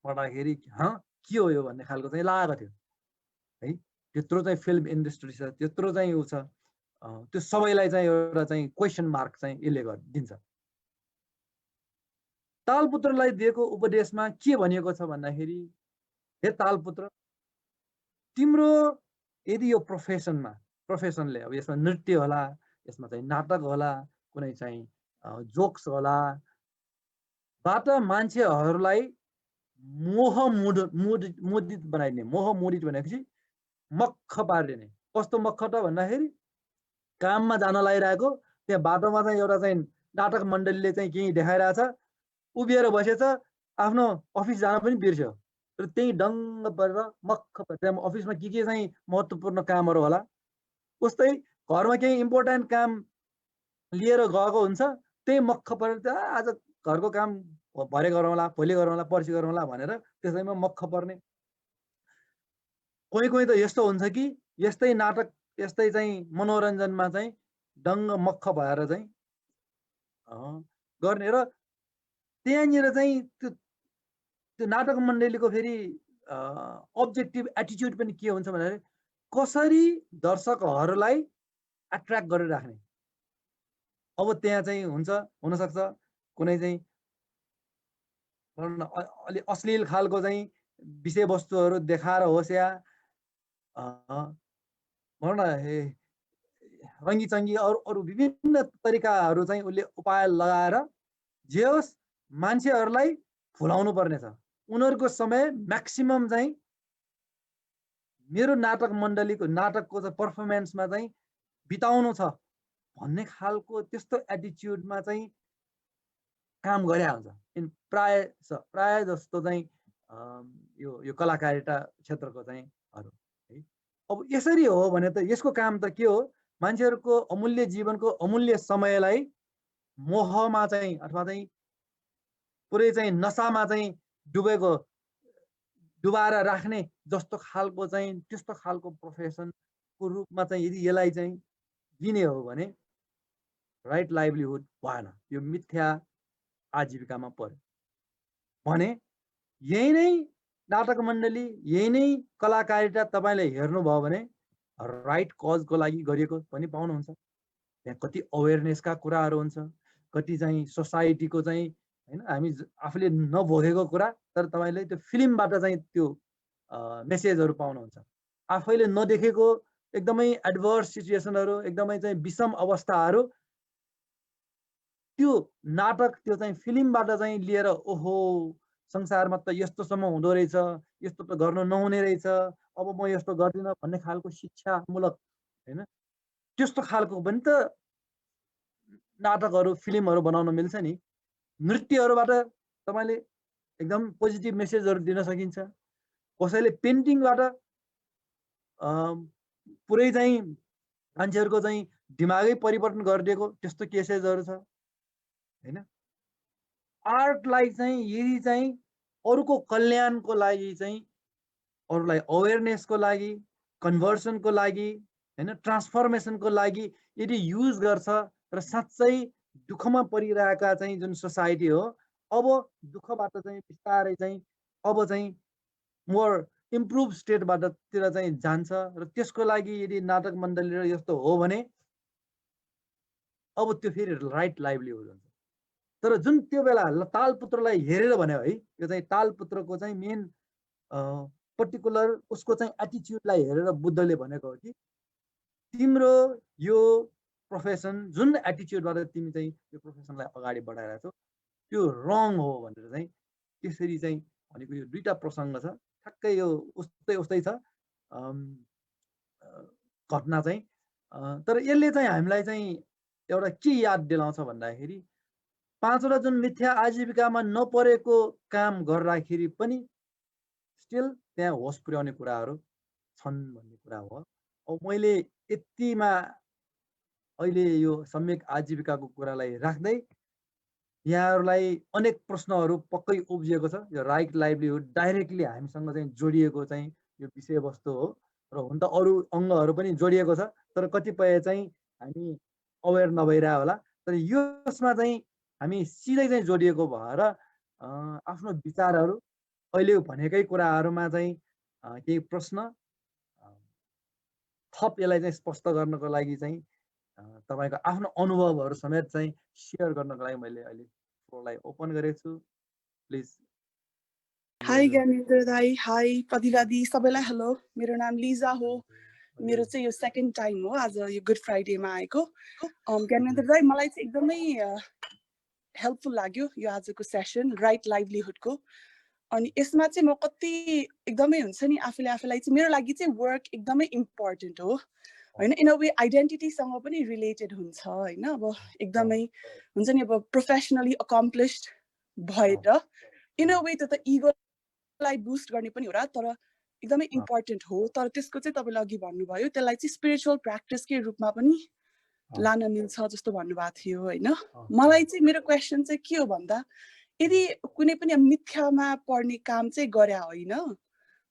A: पढ्दाखेरि के हो यो भन्ने खालको चाहिँ लागेको थियो है। त्यत्रो चाहिँ फिल्म इन्डस्ट्री छ, त्यत्रो चाहिँ उ छ, त्यो सबैलाई चाहिँ एउटा चाहिँ क्वेसन मार्क चाहिँ यसले दिन्छ। तालपुत्रलाई दिएको उपदेशमा के भनिएको छ भन्दाखेरि, हे तालपुत्र, तिम्रो यदि यो प्रोफेसनले अब यसमा नृत्य होला, यसमा चाहिँ नाटक होला, कुनै चाहिँ जोक्स होला, बाट मान्छेहरूलाई मोहित बनाइदिने। मोहित भनेपछि मक्ख पारिदिने। कस्तो मक्ख त भन्दाखेरि काममा जान लागिरहेको त्यहाँ बाटोमा चाहिँ एउटा चाहिँ नाटक मण्डलीले चाहिँ केही देखाइरहेछ, उभिएर बसेछ, आफ्नो अफिस जान पनि बिर्स्यो र त्यही डङ्ग परेर मक्ख त्यहाँ अफिसमा के चाहिँ महत्त्वपूर्ण कामहरू होला, उस्तै घरमा केही इम्पोर्टेन्ट काम लिएर गएको हुन्छ, त्यही मक्ख परेर आज घरको काम भरे गरौँला, भोलि गरौँला, पर्सि गरौँला भनेर त्यसैमा मक्ख पर्ने। कोही कोही त यस्तो हुन्छ कि यस्तै नाटक, यस्तै चाहिँ मनोरञ्जनमा चाहिँ डङ्ग मक्ख भएर चाहिँ गर्ने। र त्यहाँनिर चाहिँ त्यो नाटक मण्डलीको फेरि अब्जेक्टिभ एटिच्युड पनि के हुन्छ भन्दाखेरि कसरी दर्शकहरूलाई एट्र्याक्ट गरेर राख्ने। अब त्यहाँ चाहिँ हुन्छ, हुनसक्छ कुनै चाहिँ भनौँ न अलि अश्लील खालको चाहिँ विषयवस्तुहरू देखाएर होस् या भनौँ न रङ्गी-चङ्गी अरू विभिन्न तरिकाहरू चाहिँ उसले उपाय लगाएर जे होस् मान्छेहरूलाई फुलाउनु पर्नेछ। उनीहरूको समय म्याक्सिमम चाहिँ मेरो नाटकको चाहिँ पर्फर्मेन्समा चाहिँ बिताउनु छ भन्ने खालको त्यस्तो एटिच्युडमा चाहिँ काम गरे हुन्छ। प्राय जस्तो चाहिँ यो कलाकारिता क्षेत्रको चाहिँ है। अब यसरी हो भने त यसको काम त के हो, मान्छेहरूको अमूल्य जीवनको अमूल्य समयलाई मोहमा चाहिँ अथवा चाहिँ पुरै चाहिँ नसामा चाहिँ डुबाएर राख्ने जस्तो खालको चाहिँ त्यस्तो खालको प्रोफेसनको रूपमा चाहिँ यदि यसलाई चाहिँ लिने हो भने राइट लाइभलीहुड भएन, यो मिथ्या आजीविकामा पर्यो भने यही नै नाटक मण्डली यही नै कलाकारिता तपाईँले हेर्नुभयो भने राइट कजको लागि गरिएको पनि पाउनुहुन्छ। त्यहाँ कति अवेरनेसका कुराहरू हुन्छ, कति चाहिँ सोसाइटीको चाहिँ हैन हामी आफूले नभोगेको कुरा तर तपाईँले त्यो फिल्मबाट चाहिँ त्यो मेसेजहरू पाउनुहुन्छ। आफैले नदेखेको एकदमै एडभर्स सिचुएसनहरू एकदमै चाहिँ विषम अवस्थाहरू त्यो नाटक त्यो चाहिँ फिल्मबाट चाहिँ लिएर ओहो संसारमा त यस्तोसम्म हुँदो रहेछ, यस्तो त गर्नु नहुने रहेछ, अब म यस्तो गर्दिनँ भन्ने खालको शिक्षामूलक हैन त्यस्तो खालको पनि त नाटकहरू फिल्महरू बनाउन मिल्छ नि। नृत्यहरूबाट तपाईँले एकदम पोजिटिभ मेसेजहरू दिन सकिन्छ। कसैले पेन्टिङबाट पुरै चाहिँ मान्छेहरूको चाहिँ दिमागै परिवर्तन गरिदिएको त्यस्तो केसेसहरू छ हैन। आर्टलाई चाहिँ यदि चाहिँ अरूको कल्याणको लागि चाहिँ अरूलाई अवेरनेसको लागि कन्भर्सनको लागि हैन ट्रान्सफर्मेसनको लागि यदि युज गर्छ र साँच्चै दुःखमा परिरहेका चाहिँ जुन सोसाइटी हो अब दुःखबाट चाहिँ बिस्तारै चाहिँ अब चाहिँ मोर इम्प्रुभ स्टेटबाटतिर चाहिँ जान्छ र त्यसको लागि यदि नाटक मण्डली र यस्तो हो भने अब त्यो फेरि राइट लाइभलीहुड हुन्छ। तर जुन त्यो बेला तालपुत्रलाई हेरेर भन्यो है, यो चाहिँ तालपुत्रको चाहिँ मेन पर्टिकुलर उसको चाहिँ एटिच्युडलाई हेरेर बुद्धले भनेको हो कि तिम्रो यो प्रोफेसन जुन एटिच्युडबाट तिमी चाहिँ यो प्रोफेसनलाई अगाडि बढाइरहेको छौ त्यो रङ हो भनेर चाहिँ त्यसरी चाहिँ भनेको यो दुईटा प्रसङ्ग छ। ठ्याक्कै यो उस्तै छ घटना चाहिँ। तर यसले चाहिँ हामीलाई चाहिँ एउटा के याद दिलाउँछ भन्दाखेरि 5वटा जुन मिथ्या आजीविकामा नपरेको काम गर्दाखेरि पनि स्टिल त्यहाँ होस पुर्याउने कुराहरू छन् भन्ने कुरा हो। अब मैले यतिमा अहिले यो सम्यक आजीविकाको कुरालाई राख्दै यहाँहरूलाई अनेक प्रश्नहरू पक्कै उब्जिएको छ। यो राइट लाइभलीहुड डाइरेक्टली हामीसँग चाहिँ जोडिएको चाहिँ यो विषयवस्तु हो र हुन त अरू अङ्गहरू पनि जोडिएको छ तर कतिपय चाहिँ हामी अवेर नभइरह होला। तर यसमा चाहिँ हामी सिधै चाहिँ जोडिएको भएर आफ्नो विचारहरू अहिले भनेकै कुराहरूमा चाहिँ केही प्रश्न थप यसलाई चाहिँ स्पष्ट गर्नको लागि चाहिँ तपाईको आफ्नो अनुभवहरू समेत चाहिँ शेयर गर्नको लागि मैले अहिले फ्लोरलाई ओपन गरेको छु। प्लिज।
B: हाई ज्ञानेन्द्र दाई, हाई पदिला दी, सबैलाई हेलो। मेरो नाम लिजा हो। मेरो चाहिँ यो सेकेन्ड टाइम हो आज यो गुड फ्राइडेमा आएको। ज्ञानेन्द्र दाई मलाई चाहिँ एकदमै हेल्पफुल लाग्यो यो आजको सेसन राइट लाइभलीहुडको। अनि यसमा चाहिँ म कति एकदमै हुन्छ नि आफूलाई चाहिँ मेरो लागि चाहिँ वर्क एकदमै इम्पोर्टेन्ट हो हैन। इन अ वे आइडेन्टिटीसँग पनि रिलेटेड हुन्छ हैन। अब एकदमै हुन्छ नि अब प्रोफेसनली अकम्प्लिस्ड भएर इन अ वे त इगोलाई बुस्ट गर्ने पनि हो र, तर एकदमै इम्पोर्टेन्ट हो। तर त्यसको चाहिँ तपाईँले अघि भन्नुभयो त्यसलाई चाहिँ स्पिरिचुअल प्र्याक्टिसकै रूपमा पनि लान मिल्छ जस्तो भन्नुभएको थियो हैन। मलाई चाहिँ मेरो क्वेसन चाहिँ के हो भन्दा यदि कुनै पनि मिथ्यामा पर्ने काम चाहिँ गरे होइन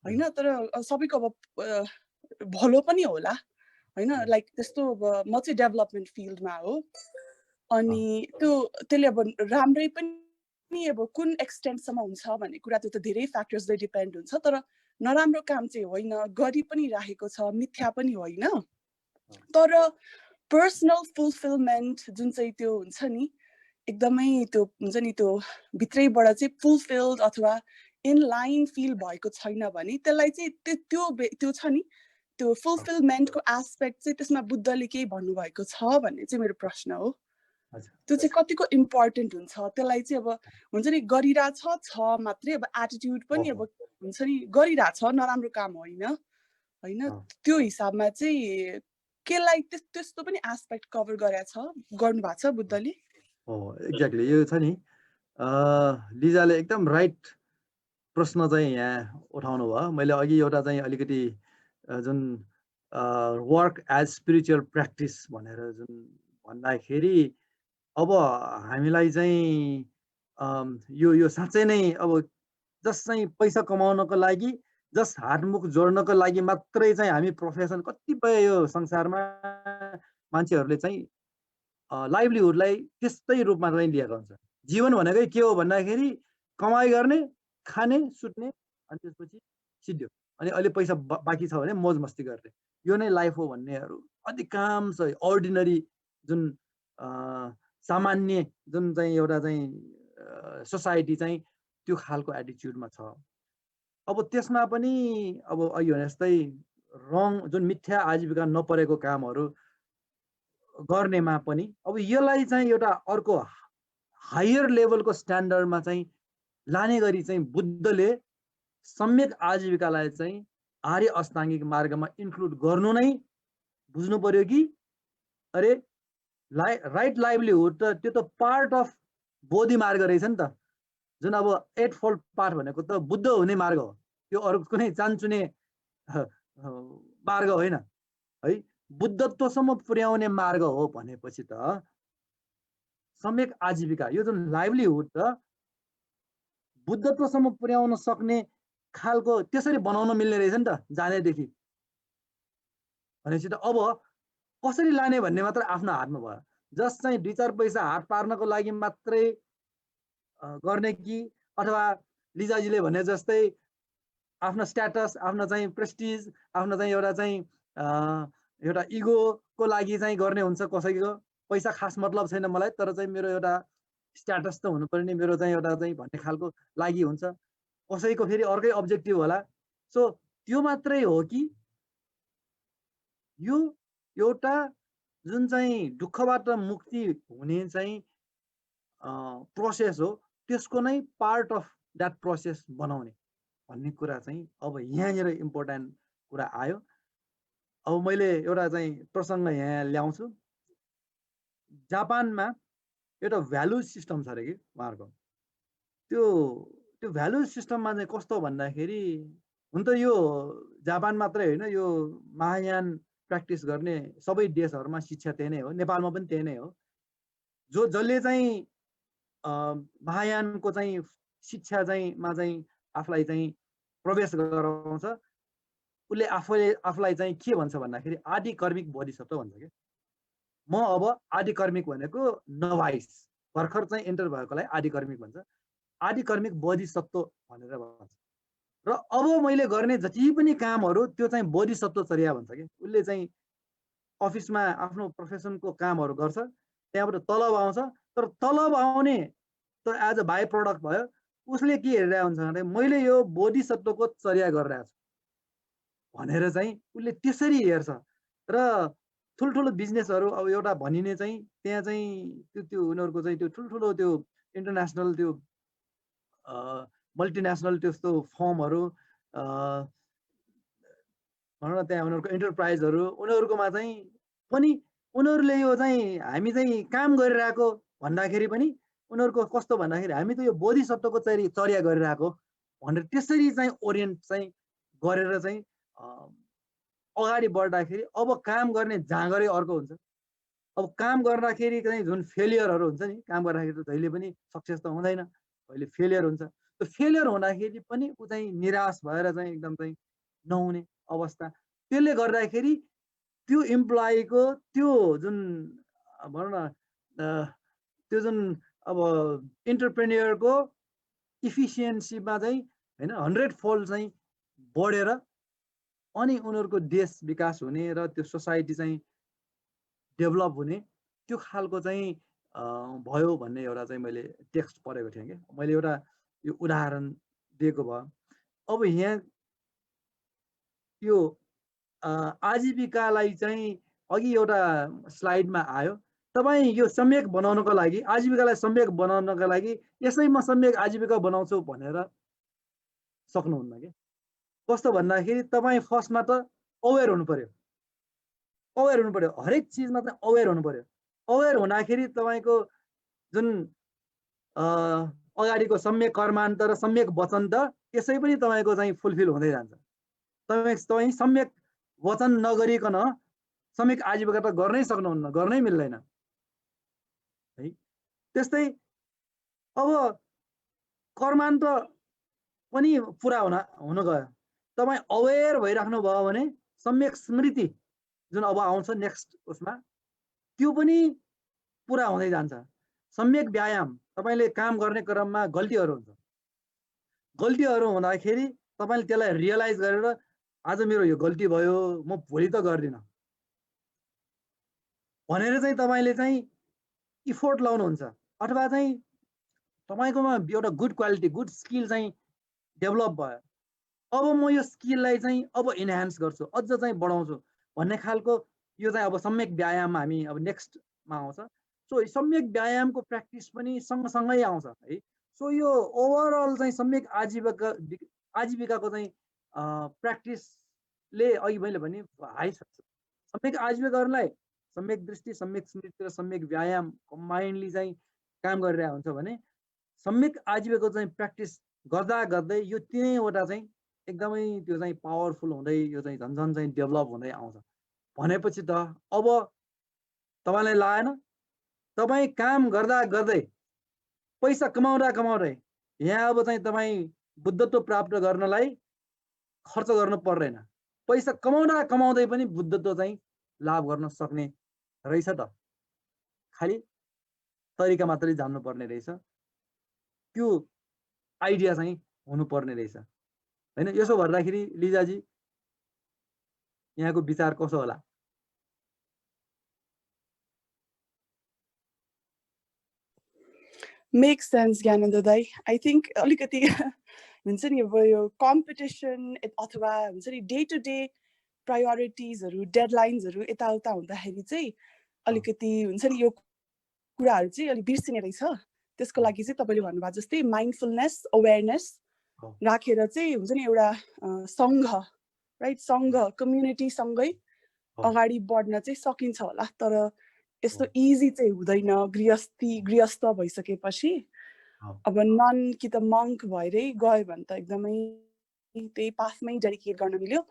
B: हैन, तर सबैको अब भलो पनि होला हैन। लाइक त्यस्तो अब म चाहिँ डेभलपमेन्ट फिल्डमा हो अनि त्यसले अब राम्रै पनि अब कुन एक्सटेन्टसम्म हुन्छ भन्ने कुरा त्यो त धेरै फ्याक्टर्सले डिपेन्ड हुन्छ। तर नराम्रो काम चाहिँ होइन, गरी पनि राखेको छ, मिथ्या पनि होइन। तर पर्सनल फुलफिलमेन्ट जुन चाहिँ त्यो हुन्छ नि एकदमै त्यो हुन्छ नि त्यो भित्रैबाट चाहिँ फुलफिल्ड अथवा इन लाइन फिल भएको छैन भने त्यसलाई चाहिँ त्यो छ नि त्यो फुलफिलमेन्टको एस्पेक्ट चाहिँ त्यसमा बुद्धले केही भन्नुभएको छ भन्ने चाहिँ मेरो प्रश्न हो। त्यो चाहिँ कतिको इम्पोर्टेन्ट हुन्छ त्यसलाई चाहिँ अब हुन्छ नि गरिरहेछ मात्रै अब एटिट्युड पनि अब हुन्छ नि गरिरहेछ नराम्रो काम होइन होइन त्यो हिसाबमा चाहिँ केलाई त्यस्तो पनि एस्पेक्ट कभर गरेछ गर्नु भएको छ बुद्धले।
A: एक्ज्याक्टली यो छ नि लिजाले एकदम राइट प्रश्न चाहिँ यहाँ उठाउनु भयो। मैले अघि एउटा चाहिँ अलिकति जुन वर्क एज स्पिरिचुअल प्र्याक्टिस भनेर जुन भन्दाखेरि अब हामीलाई चाहिँ यो साँच्चै नै अब जस्ट चाहिँ पैसा कमाउनको लागि जस्ट हातमुख जोड्नको लागि मात्रै चाहिँ हामी प्रोफेसन कतिपय यो संसारमा मान्छेहरूले चाहिँ लाइभलीहुडलाई त्यस्तै रूपमा चाहिँ लिएको हुन्छ। जीवन भनेकै के हो भन्दाखेरि कमाइ गर्ने, खाने, सुत्ने अनि त्यसपछि सिद्धियो अनि अहिले पैसा बाँकी छ भने मौज मस्ती गर्ने, यो नै लाइफ हो भन्नेहरू अधिकांश अर्डिनरी जुन सामान्य जुन चाहिँ एउटा चाहिँ सोसाइटी चाहिँ त्यो खालको एटिट्युडमा छ। अब त्यसमा पनि अब अघि भने जस्तै रङ जुन मिथ्या आजीविका नपरेको कामहरू गर्नेमा पनि अब यसलाई चाहिँ एउटा अर्को हायर लेभलको स्ट्यान्डर्डमा चाहिँ लाने गरी चाहिँ बुद्धले सम्यक आजीविकालाई चाहिँ आर्य अष्टाङ्गिक मार्गमा इन्क्लुड गर्नु नै बुझ्नु पर्यो कि अरे राइट लाइभलीहुड त त्यो त पार्ट अफ बोधि मार्ग रहेछ नि त। जुन अब 8 फोल्ड पाथ भनेको त बुद्ध हुने मार्ग हो, त्यो अरू कुनै चान्चुने मार्ग होइन है। बुद्धत्वसम्म पुर्याउने मार्ग हो भनेपछि त सम्यक आजीविका यो जुन लाइभलीहुड त बुद्धत्वसम्म पुर्याउन सक्ने खालको त्यसरी बनाउन मिल्ने रहेछ नि त जानेदेखि। भनेपछि त अब कसरी लाने भन्ने मात्र आफ्नो हातमा भयो। जस्ट चाहिँ 2-4 पैसा हात पार्नको लागि मात्रै गर्ने कि अथवा लिजाजीले भने जस्तै आफ्नो स्ट्याटस, आफ्नो चाहिँ प्रेस्टिज, आफ्नो चाहिँ एउटा चाहिँ एउटा इगोको लागि चाहिँ गर्ने हुन्छ। कसैको पैसा खास मतलब छैन मलाई, तर चाहिँ मेरो एउटा स्ट्याटस त हुनुपर्ने, मेरो चाहिँ एउटा चाहिँ भन्ने खालको लागि हुन्छ। कसैको फेरि अर्कै अब्जेक्टिभ होला। सो त्यो मात्रै हो कि यो एउटा जुन चाहिँ दुःखबाट मुक्ति हुने चाहिँ प्रोसेस हो, त्यसको नै पार्ट अफ द्याट प्रोसेस बनाउने भन्ने कुरा चाहिँ अब यहाँनिर इम्पोर्टेन्ट कुरा आयो। अब मैले एउटा चाहिँ प्रसङ्ग यहाँ ल्याउँछु। जापानमा एउटा भ्यालु सिस्टम छ अरे कि उहाँहरूको। त्यो भ्यालु सिस्टममा चाहिँ कस्तो भन्दाखेरि हुन त यो जापान मात्रै होइन, यो महायान प्र्याक्टिस गर्ने सबै देशहरूमा शिक्षा त्यही नै हो, नेपालमा पनि त्यही नै हो। जसले चाहिँ महायानको चाहिँ शिक्षा चाहिँ आफूलाई चाहिँ प्रवेश गराउँछ उसले आफूलाई चाहिँ के भन्छ भन्दाखेरि आदि कर्मिक बोधिसत्व भन्छ के। म अब आदि कर्मिक भनेको नवाइस भर्खर चाहिँ एन्टर भएकोलाई आदि कर्मिक भन्छ, आदि कर्मिक बोधिसत्व भनेर भन्छ। र अब मैले गर्ने जति पनि कामहरू त्यो चाहिँ बोधिसत्व चर्या भन्छ कि। उसले चाहिँ अफिसमा आफ्नो प्रोफेसनको कामहरू गर्छ, त्यहाँबाट तलब आउँछ, तर तलब आउने त एज अ बाई प्रडक्ट भयो। उसले के हेरिरहेको हुन्छ भने मैले यो बोधिसत्वको चर्या गरिरहेको छु भनेर चाहिँ उसले त्यसरी हेर्छ। र ठुल्ठुलो बिजनेसहरू अब एउटा भनिने चाहिँ त्यहाँ चाहिँ त्यो उनीहरूको चाहिँ त्यो ठुल्ठुलो त्यो इन्टरनेसनल त्यो मल्टिनेसनल त्यस्तो फर्महरू भनौँ न, त्यहाँ उनीहरूको इन्टरप्राइजहरू उनीहरूकोमा चाहिँ पनि उनीहरूले यो चाहिँ हामी चाहिँ काम गरिरहेको भन्दाखेरि पनि उनीहरूको कस्तो भन्दाखेरि हामी त यो बोधिसत्वको चर्या गरिरहेको भनेर त्यसरी चाहिँ ओरिएन्ट चाहिँ गरेर चाहिँ अगाडि बढ्दाखेरि अब काम गर्ने जाँगरै अर्को हुन्छ। अब काम गर्दाखेरि चाहिँ जुन फेलियरहरू हुन्छ नि, काम गर्दाखेरि त जहिले पनि सक्सेस त हुँदैन, कहिले फेलियर हुन्छ। त्यो फेलियर हुँदाखेरि पनि ऊ चाहिँ निराश भएर चाहिँ एकदम चाहिँ नहुने अवस्था। त्यसले गर्दाखेरि त्यो इम्प्लोइको त्यो जुन भनौँ न त्यो जुन अब इन्टरप्रेन्योरको इफिसियन्सीमा चाहिँ होइन 100 फोल्ड चाहिँ बढेर अनि उनीहरूको देश विकास हुने र त्यो सोसाइटी चाहिँ डेभलप हुने त्यो खालको चाहिँ भयो भन्ने एउटा चाहिँ मैले टेक्स्ट पढेको थिएँ कि मैले एउटा यो उदाहरण दिएको भयो। अब यहाँ यो आजीविकालाई चाहिँ अघि एउटा स्लाइडमा आयो, तपाईँ यो सम्यक बनाउनको लागि आजीविकालाई सम्यक बनाउनका लागि यसै म सम्यक आजीविका बनाउँछु भनेर सक्नुहुन्न कि। कस्तो भन्दाखेरि तपाईँ फर्स्टमा त अवेर हुनु पर्यो, हरेक चिजमा चाहिँ अवेर हुनु पर्यो। अवेर हुँदाखेरि तपाईँको जुन अगाडिको सम्यक कर्मान्त र सम्यक वचन त यसै पनि तपाईँको चाहिँ फुलफिल हुँदै जान्छ। तपाईँ सम्यक वचन नगरिकन सम्यक आजीविका त गर्नै सक्नुहुन्न, गर्नै मिल्दैन है। त्यस्तै अब कर्मान्त पनि पुरा हुन गयो, तपाईँ अवेर भइराख्नु भयो भने सम्यक स्मृति जुन अब आउँछ नेक्स्ट उसमा त्यो पनि पुरा हुँदै जान्छ। सम्यक व्यायाम, तपाईँले काम गर्ने क्रममा गल्तीहरू हुन्छ, गल्तीहरू हुँदाखेरि तपाईँले त्यसलाई रियलाइज गरेर आज मेरो यो गल्ती भयो, म भोलि त गर्दिनँ भनेर चाहिँ तपाईँले चाहिँ इफोर्ट लाउनुहुन्छ। अथवा चाहिँ तपाईँकोमा एउटा गुड क्वालिटी गुड स्किल चाहिँ डेभलप भयो, अब म यो स्किललाई चाहिँ अब इन्हान्स गर्छु, अझ चाहिँ बढाउँछु भन्ने खालको यो चाहिँ अब सम्यक व्यायाम हामी अब नेक्स्टमा आउँछ। सो सम्यक व्यायामको प्र्याक्टिस पनि सँगसँगै आउँछ है। सो यो ओभरअल चाहिँ सम्यक आजीविकाको चाहिँ प्र्याक्टिसले अघि मैले भने आइसक्छ। सम्यक आजीविकाहरूलाई सम्यक दृष्टि, सम्यक स्मृति र सम्यक व्यायाम कम्बाइन्डली चाहिँ काम गरिरहेको हुन्छ भने सम्यक आजीविकाको चाहिँ प्र्याक्टिस गर्दा गर्दै यो तीनैवटा चाहिँ एकदमै त्यो चाहिँ पावरफुल हुँदै यो चाहिँ झन्झन चाहिँ डेभलप हुँदै आउँछ। भनेपछि त अब तपाईँलाई लागेन, तपाईँ काम गर्दा गर्दै पैसा कमाउँदा कमाउँदै यहाँ अब चाहिँ तपाईँ बुद्धत्व प्राप्त गर्नलाई खर्च गर्नु पर्दैन, पैसा कमाउँदा कमाउँदै पनि बुद्धत्व चाहिँ लाभ गर्न सक्ने रहेछ त। खालि तरिका मात्रै जान्नुपर्ने रहेछ, त्यो आइडिया चाहिँ हुनुपर्ने रहेछ हैन। यसो भन्दाखेरि लिजाजी यहाँको विचार कसो होला?
B: मेक सेन्स ज्ञानेन्द्र दाई। आई थिङ्क अलिकति हुन्छ नि अब यो कम्पिटिसन अथवा हुन्छ नि डे टु डे प्रायोरिटिजहरू डेडलाइन्सहरू यताउता हुँदाखेरि चाहिँ अलिकति हुन्छ नि यो कुराहरू चाहिँ अलिक बिर्सिने रहेछ। त्यसको लागि चाहिँ तपाईँले भन्नुभएको जस्तै माइन्डफुलनेस अवेरनेस राखेर चाहिँ हुन्छ नि एउटा सङ्घ राइट सङ्घ कम्युनिटीसँगै अगाडि बढ्न चाहिँ सकिन्छ होला। तर यस्तो इजी चाहिँ हुँदैन। गृहस्थ भइसकेपछि अब नन कि त मङ्क भएरै गयो भने त एकदमै त्यही पाथमै डेडिकेट गर्न मिल्यो।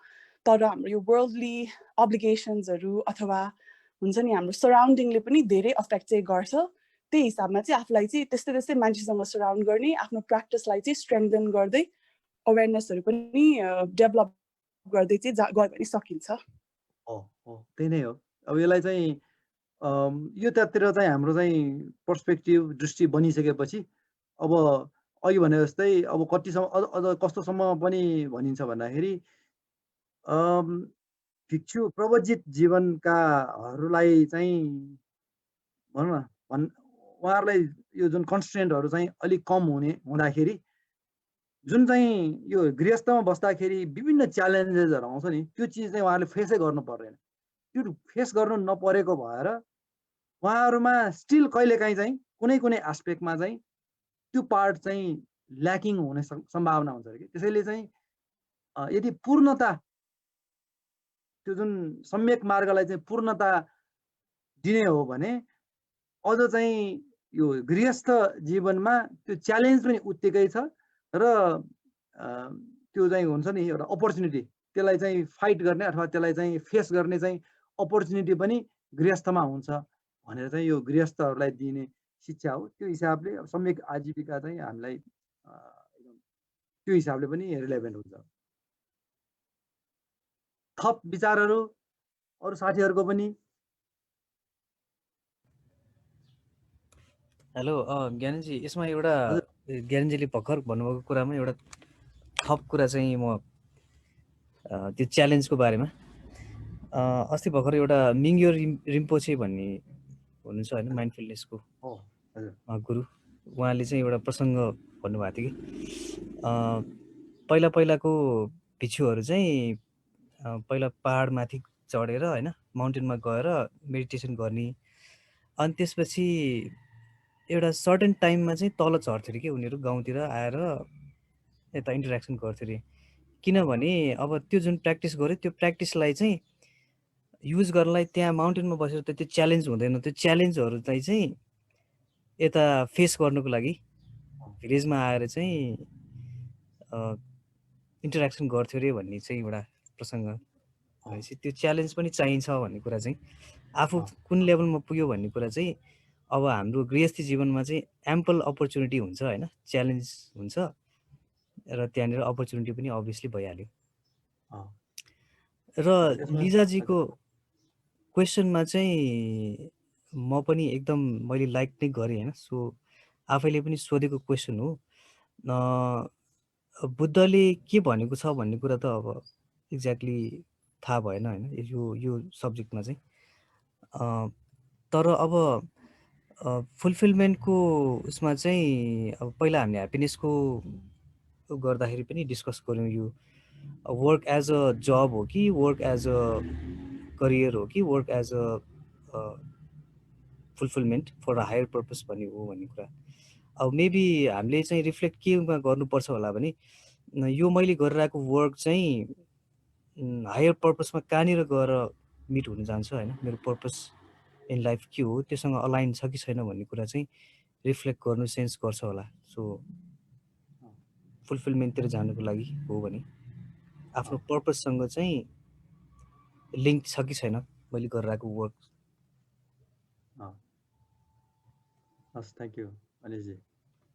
B: तर हाम्रो यो वर्ल्डली अब्लिगेसन्सहरू अथवा हुन्छ नि हाम्रो सराउन्डिङले पनि धेरै अफेक्ट चाहिँ गर्छ। त्यही हिसाबमा चाहिँ आफूलाई चाहिँ त्यस्तै त्यस्तै मान्छेसँग सराउन्ड गर्ने, आफ्नो प्र्याक्टिसलाई चाहिँ स्ट्रेङ्थन गर्दै अवेरनेसहरू पनि डेभलप गर्दै चाहिँ गयो भने सकिन्छ।
A: त्यही नै हो। अब यसलाई चाहिँ यो त्यतिर चाहिँ हाम्रो चाहिँ पर्सपेक्टिभ दृष्टि बनिसकेपछि अब अघि भने जस्तै अब कतिसम्म अझ कस्तोसम्म पनि भनिन्छ भन्दाखेरि भिक्षु प्रवजित जीवनकाहरूलाई चाहिँ भनौँ न उहाँहरूलाई यो जुन कन्स्ट्रेन्टहरू चाहिँ अलिक कम हुँदाखेरि जुन चाहिँ यो गृहस्थमा बस्दाखेरि विभिन्न च्यालेन्जेसहरू आउँछ नि, त्यो चिज चाहिँ उहाँहरूले फेसै गर्नु पर्दैन। त्यो फेस गर्नु नपरेको भएर उहाँहरूमा स्टिल कहिलेकाहीँ चाहिँ कुनै कुनै एस्पेक्टमा चाहिँ त्यो पार्ट चाहिँ ल्याकिङ हुने सम्भावना हुन्छ कि। त्यसैले चाहिँ यदि पूर्णता त्यो जुन सम्यक मार्गलाई चाहिँ पूर्णता दिने हो भने अझ चाहिँ यो गृहस्थ जीवनमा त्यो च्यालेन्ज पनि उत्तिकै छ र त्यो चाहिँ हुन्छ नि एउटा अपर्च्युनिटी, त्यसलाई चाहिँ फाइट गर्ने अथवा त्यसलाई चाहिँ फेस गर्ने चाहिँ अपर्च्युनिटी पनि गृहस्थमा हुन्छ भनेर चाहिँ यो गृहस्थहरूलाई दिने शिक्षा हो। त्यो हिसाबले सम्यक आजीविका चाहिँ हामीलाई त्यो हिसाबले पनि रिलेभेन्ट हुन्छ। थप विचारहरू अरू साथीहरूको पनि?
C: हेलो ज्ञानजी, यसमा एउटा ज्ञानजीले भर्खर भन्नुभएको कुरामा एउटा थप कुरा चाहिँ म त्यो च्यालेन्जको बारेमा अस्ति भर्खर एउटा मिङ्ग्यो रिम्पोछे भन्ने हुनुहुन्छ होइन माइन्डफुलनेसको
A: हो हजुर
C: गुरु, उहाँले चाहिँ एउटा प्रसङ्ग भन्नुभएको थियो कि पहिलाको भिक्षुहरू चाहिँ पहिला पहाडमाथि चढेर होइन माउन्टेनमा गएर मेडिटेसन गर्ने, अनि त्यसपछि एउटा सर्टेन टाइममा चाहिँ तल झर्थ्यो अरे कि उनीहरू गाउँतिर आएर यता इन्टरेक्सन गर्थ्यो अरे। किनभने अब त्यो जुन प्र्याक्टिस गर्यो त्यो प्र्याक्टिसलाई चाहिँ युज गर्नलाई त्यहाँ माउन्टेनमा बसेर त त्यो च्यालेन्ज हुँदैन, त्यो च्यालेन्जहरू चाहिँ यता फेस गर्नुको लागि भिलेजमा आएर चाहिँ इन्टरेक्सन गर्थ्यो अरे भन्ने चाहिँ एउटा प्रसङ्ग रहेछ। त्यो च्यालेन्ज पनि चाहिन्छ भन्ने कुरा चाहिँ आफू कुन लेभलमा पुग्यो भन्ने कुरा चाहिँ अब हाम्रो गृहस्थी जीवनमा चाहिँ एम्पल अपर्च्युनिटी हुन्छ होइन, च्यालेन्ज हुन्छ र त्यहाँनिर अपर्च्युनिटी पनि अभियसली भइहाल्यो। र लिजाजीको क्वेसनमा चाहिँ म पनि एकदम मैले लाइक नै गरेँ होइन। सो आफैले पनि सोधेको क्वेसन हो, बुद्धले के भनेको छ भन्ने कुरा त अब एक्ज्याक्टली थाहा भएन होइन यो सब्जेक्टमा चाहिँ। तर अब फुलफिलमेन्टको उसमा चाहिँ अब पहिला हामीले ह्याप्पिनेसको गर्दाखेरि पनि डिस्कस गऱ्यौँ, यो वर्क एज अ जब हो कि वर्क एज अ करियर हो कि work as a fulfilment for a higher purpose भन्ने हो भन्ने कुरा। अब मेबी हामीले चाहिँ रिफ्लेक्ट केमा गर्नुपर्छ होला भने यो मैले गरिरहेको वर्क चाहिँ हायर पर्पसमा कहाँनिर गएर मिट हुन जान्छ होइन, मेरो पर्पस इन लाइफ के हो, त्योसँग अलाइन छ कि छैन भन्ने कुरा चाहिँ रिफ्लेक्ट गर्नु सेन्स गर्छ होला। सो फुलफिलमेन्टतिर जानुको लागि हो भने आफ्नो पर्पससँग चाहिँ लिङ्क छ कि छैन मैले गरिरहेको वर्क।
A: हस् थ्याङ्क यू अनिशजी।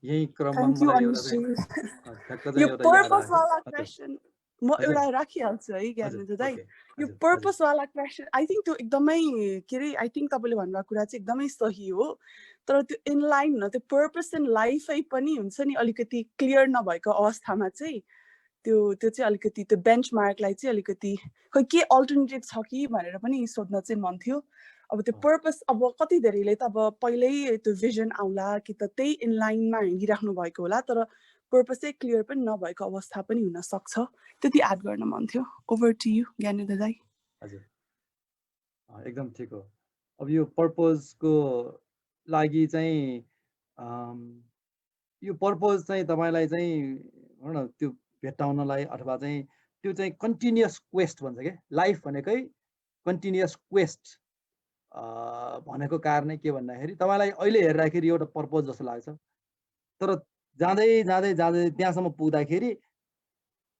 A: यही क्रममा
B: थ्याङ्क यू
A: मलाई
B: अनिशजी।
A: एउटा
B: यो
A: एउटा याद
B: पर्पसवाला
A: आयो।
B: क्वेसन म एउटा राखिहाल्छु है ज्ञानेन्द्र दाइ। यो पर्पसवाला क्वेसन आई थिङ्क त्यो एकदमै के अरे आई थिङ्क तपाईँले भन्नुभएको कुरा चाहिँ एकदमै सही हो, तर त्यो इनलाइन हुन त्यो पर्पस इन लाइफै पनि हुन्छ नि अलिकति क्लियर नभएको अवस्थामा चाहिँ त्यो चाहिँ अलिकति त्यो बेन्चमार्कलाई चाहिँ अलिकति खोइ के अल्टरनेटिभ छ कि भनेर पनि सोध्न चाहिँ मन थियो। अब त्यो पर्पस अब कति धेरैले त अब पहिल्यै त्यो भिजन आउला कि त त्यही इनलाइनमा हिँडिराख्नु भएको होला, तर पर्पसै क्लियर पनि नभएको अवस्था पनि हुन सक्छ। त्यति एड गर्न मन थियो। ओभर टु यु ज्ञानेन्द्र दाइ।
A: हजुर एकदम ठिक हो। अब यो पर्पसको लागि चाहिँ यो पर्पस चाहिँ तपाईँलाई चाहिँ भनौँ न त्यो भेट्टाउनलाई अथवा चाहिँ त्यो चाहिँ कन्टिन्युअस क्वेस्ट भन्छ क्या, लाइफ भनेकै कन्टिन्युअस क्वेस्ट भनेको कारणै के भन्दाखेरि तपाईँलाई अहिले हेर्दाखेरि एउटा पर्पस जस्तो लाग्छ, तर जाँदै जाँदै जाँदै त्यहाँसम्म पुग्दाखेरि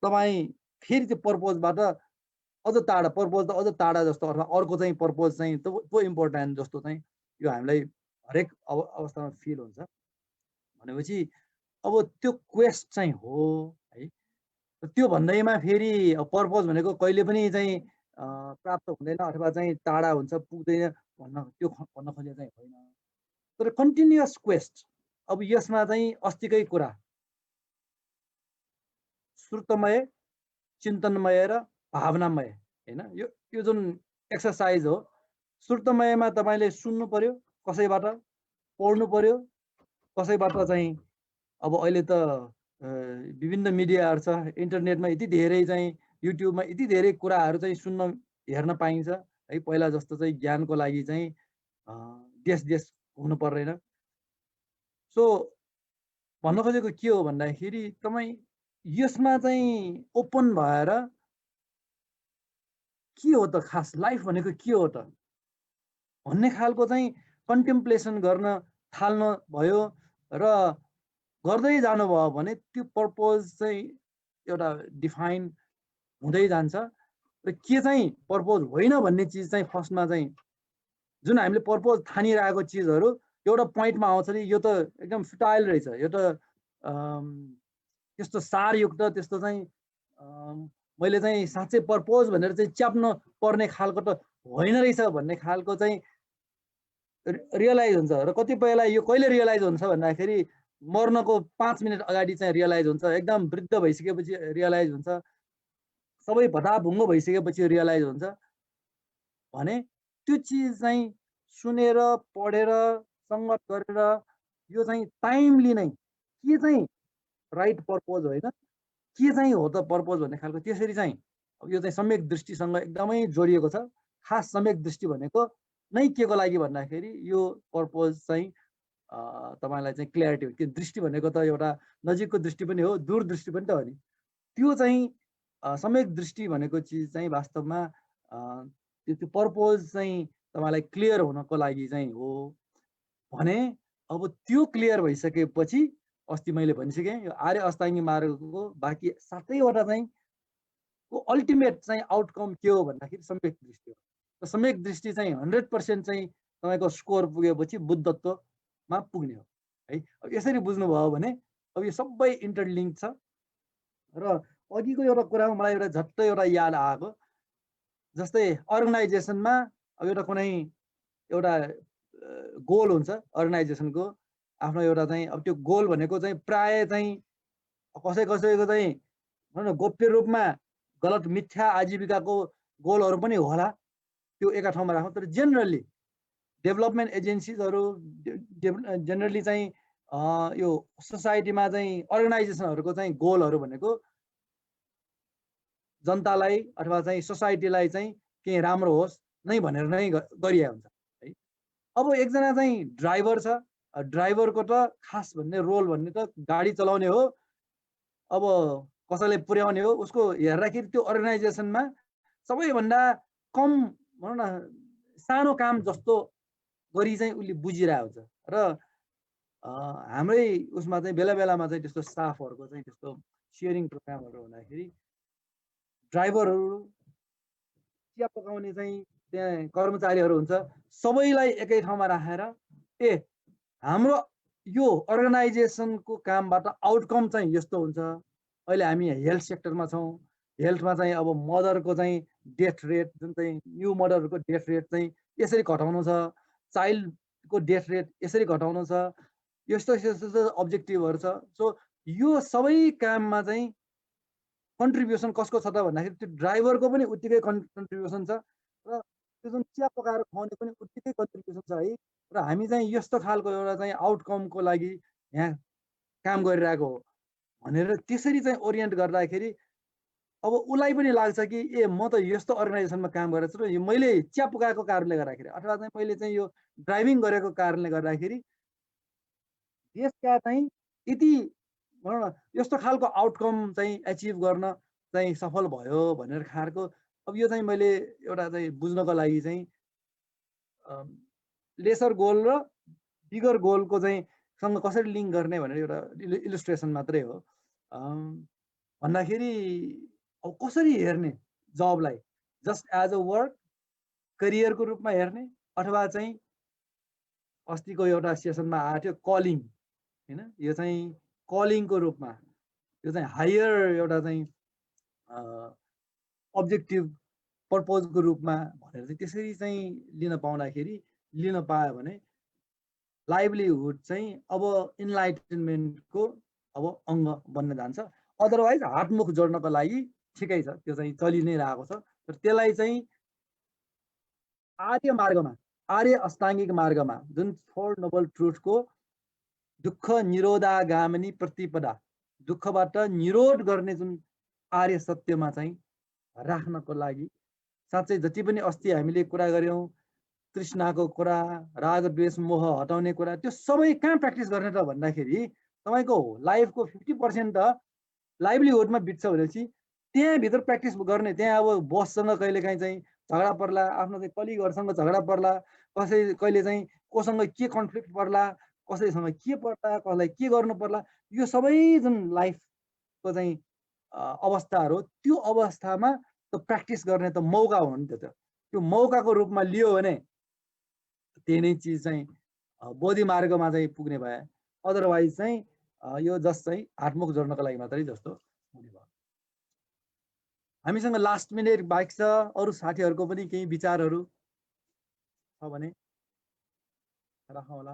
A: तपाईँ फेरि त्यो पर्पसबाट अझ टाढा, पर्पस त अझ टाढा जस्तो अथवा अर्को चाहिँ पर्पस चाहिँ त्यो इम्पोर्टेन्ट जस्तो चाहिँ यो हामीलाई हरेक अवस्थामा फिल हुन्छ। भनेपछि अब त्यो क्वेस्ट चाहिँ हो है। त्यो भन्दैमा फेरि पर्पस भनेको कहिले पनि चाहिँ प्राप्त हुँदैन अथवा चाहिँ टाढा हुन्छ पुग्दैन त्यो भन्न खोजेको चाहिँ होइन, तर कन्टिन्युअस क्वेस्ट। अब यसमा चाहिँ अस्तिकै कुरा श्रुतमय, चिन्तनमय र भावनामय होइन, यो जुन एक्सर्साइज हो। श्रुतमयमा तपाईँले सुन्नु पर्यो, कसैबाट पढ्नु पर्यो, कसैबाट चाहिँ अब अहिले त विभिन्न मिडियाहरू छ, इन्टरनेटमा यति धेरै चाहिँ युट्युबमा यति धेरै कुराहरू चाहिँ सुन्न हेर्न पाइन्छ है। पहिला जस्तो चाहिँ ज्ञानको लागि चाहिँ देश देश हुनु पर्दैन। सो भन्न खोजेको के हो भन्दाखेरि तपाईँ यसमा चाहिँ ओपन भएर के हो त खास लाइफ भनेको के हो त भन्ने खालको चाहिँ कन्टेम्प्लेसन गर्न थाल्नु भयो र गर्दै जानुभयो भने त्यो पर्पस चाहिँ एउटा डिफाइन हुँदै जान्छ। र के चाहिँ पर्पस होइन भन्ने चिज चाहिँ फर्स्टमा चाहिँ जुन हामीले पर्पस ठानिरहेको चिजहरू एउटा पोइन्टमा आउँछ नि यो त एकदम फुटाइल रहेछ, यो त त्यस्तो सारयुक्त, त्यस्तो चाहिँ मैले चाहिँ साँच्चै पर्पस भनेर चाहिँ च्याप्न पर्ने खालको त होइन रहेछ भन्ने खालको चाहिँ रियलाइज हुन्छ। र कतिपयलाई यो कहिले रियलाइज हुन्छ भन्दाखेरि मर्नको 5 मिनट अगाडि चाहिँ रियलाइज हुन्छ, एकदम वृद्ध भइसकेपछि रियलाइज हुन्छ, सबै भताभुङ्गो भइसकेपछि रियलाइज हुन्छ भने त्यो चिज चाहिँ सुनेर पढेर सङ्गत गरेर यो चाहिँ टाइमली नै के चाहिँ राइट पर्पोज होइन के चाहिँ हो त पर्पोज भन्ने खालको त्यसरी चाहिँ अब यो चाहिँ सम्यक दृष्टिसँग एकदमै जोडिएको छ। खास सम्यक दृष्टि भनेको नै के को लागि भन्दाखेरि यो पर्पोज चाहिँ तपाईँलाई चाहिँ क्ल्यारिटी हो। कि दृष्टि भनेको त एउटा नजिकको दृष्टि पनि हो, दूरदृष्टि पनि त हो नि। त्यो चाहिँ सम्यक दृष्टि भनेको चिज चाहिँ वास्तवमा त्यो पर्पोज चाहिँ तपाईँलाई क्लियर हुनको लागि चाहिँ हो भने अब त्यो क्लियर भइसकेपछि अस्ति मैले भनिसकेँ यो आर्य अष्टाङ्गी मार्गको बाँकी 7वटा चाहिँ को अल्टिमेट चाहिँ आउटकम के हो भन्दाखेरि सम्यक दृष्टि हो। र सम्यक दृष्टि चाहिँ 100% चाहिँ तपाईँको स्कोर पुगेपछि बुद्धत्वमा पुग्ने हो है। अब यसरी बुझ्नुभयो भने अब यो सबै इन्टरलिङ्क छ। र अघिको एउटा कुरामा मलाई एउटा झट्ट एउटा याद आएको, जस्तै अर्गनाइजेसनमा अब एउटा कुनै एउटा गोल हुन्छ अर्गनाइजेसनको आफ्नो एउटा चाहिँ अब त्यो गोल भनेको चाहिँ प्राय चाहिँ कसैको चाहिँ भनौँ न गोप्य रूपमा गलत मिथ्या आजीविकाको गोलहरू पनि होला, त्यो एका ठाउँमा राखौँ। तर जेनरली डेभलपमेन्ट एजेन्सिजहरू जेनरली चाहिँ यो सोसाइटीमा चाहिँ अर्गनाइजेसनहरूको चाहिँ गोलहरू भनेको जनतालाई अथवा चाहिँ सोसाइटीलाई चाहिँ केही राम्रो होस् नै भनेर नै गरिएको हुन्छ है। अब एकजना चाहिँ ड्राइभर छ, ड्राइभरको त खास भन्ने रोल भन्ने त गाडी चलाउने हो, अब कसैलाई पुर्याउने हो। उसको हेर्दाखेरि त्यो अर्गनाइजेसनमा सबैभन्दा कम भनौँ न सानो काम जस्तो गरी चाहिँ उसले बुझिरहेको हुन्छ। र हाम्रै उसमा चाहिँ बेला बेलामा चाहिँ त्यस्तो स्टाफहरूको चाहिँ त्यस्तो सेयरिङ प्रोग्रामहरू हुँदाखेरि ड्राइभरहरू चिया पकाउने चाहिँ त्यहाँ कर्मचारीहरू हुन्छ, सबैलाई एकै ठाउँमा राखेर हाम्रो यो अर्गनाइजेसनको कामबाट आउटकम चाहिँ यस्तो हुन्छ। अहिले हामी हेल्थ सेक्टरमा छौँ, हेल्थमा चाहिँ अब मदरको चाहिँ डेथ रेट जुन चाहिँ न्यू मदरको डेथ रेट चाहिँ यसरी घटाउनु छ, चाइल्डको डेथ रेट यसरी घटाउनु छ, यस्तो यस्तो अब्जेक्टिभहरू छ। सो यो सबै काममा चाहिँ कन्ट्रिब्युसन कसको छ त भन्दाखेरि त्यो ड्राइभरको पनि उत्तिकै कन्ट्रिब्युसन छ र त्यो जुन चिया पकाएर खुवाउने पनि उत्तिकै कन्ट्रिब्युसन छ है। र हामी चाहिँ यस्तो खालको एउटा चाहिँ आउटकमको लागि यहाँ काम गरिरहेको हो भनेर त्यसरी चाहिँ ओरिएन्ट गर्दाखेरि अब उसलाई पनि लाग्छ कि ए म त यस्तो अर्गनाइजेसनमा काम गरेको छु र मैले चिया पकाएको कारणले गर्दाखेरि अथवा चाहिँ मैले चाहिँ यो ड्राइभिङ गरेको कारणले गर्दाखेरि देशका चाहिँ यति भनौँ न यस्तो खालको आउटकम चाहिँ एचिभ गर्न चाहिँ सफल भयो भनेर खालको। अब यो चाहिँ मैले एउटा चाहिँ बुझ्नको लागि चाहिँ लेसर गोल र बिगर गोलको चाहिँ सँग कसरी लिङ्क गर्ने भनेर एउटा इलिस्ट्रेसन मात्रै हो। भन्दाखेरि अब कसरी हेर्ने जबलाई जस्ट एज अ वर्क करियरको रूपमा हेर्ने अथवा चाहिँ अस्तिको एउटा सेसनमा आएको थियो कलिङ होइन, यो चाहिँ कलिङको रूपमा यो चाहिँ हायर एउटा चाहिँ अब्जेक्टिभ पर्पोजको रूपमा भनेर चाहिँ त्यसरी चाहिँ लिन पाउँदाखेरि लिन पायो भने लाइभलीहुड चाहिँ अब इन्लाइटनमेन्टको अब अङ्ग बन्न जान्छ। अदरवाइज हातमुख जोड्नको लागि ठिकै छ, त्यो चाहिँ चलि नै रहेको छ। तर त्यसलाई चाहिँ आर्य मार्गमा आर्य अष्टाङ्गिक मार्गमा जुन 4 नोबल ट्रुथको दुःख निरोधागामिनी प्रतिपदा दुःखबाट निरोध गर्ने जुन आर्य सत्यमा चाहिँ राख्नको लागि साँच्चै जति पनि अस्ति हामीले कुरा गऱ्यौँ तृष्णाको कुरा, राग द्वेष मोह हटाउने कुरा, त्यो सबै कहाँ प्र्याक्टिस गर्ने त भन्दाखेरि तपाईँको लाइफको 50% त लाइभलीहुडमा बित्छ भनेपछि त्यहाँभित्र प्र्याक्टिस गर्ने। त्यहाँ अब बससँग कहिलेकाहीँ चाहिँ झगडा पर्ला, आफ्नो चाहिँ कलिगहरूसँग झगडा पर्ला, कसै कहिले चाहिँ कोसँग के कन्फ्लिक्ट पर्ला, कसैसँग के पर्ला, कसलाई के गर्नु पर्ला, यो सबै जुन लाइफको चाहिँ अवस्थाहरू त्यो अवस्थामा त प्र्याक्टिस गर्ने त मौका हो नि त। त्यो मौकाको रूपमा लियो भने त्यही नै चिज चाहिँ बोधि मार्गमा चाहिँ पुग्ने भए, अदरवाइज चाहिँ यो जस्ट चाहिँ हातमुख जोड्नको लागि मात्रै जस्तो हुने भयो। हामीसँग लास्ट मिनट बाइक छ, अरू साथीहरूको पनि केही विचारहरू छ भने राखौँ होला।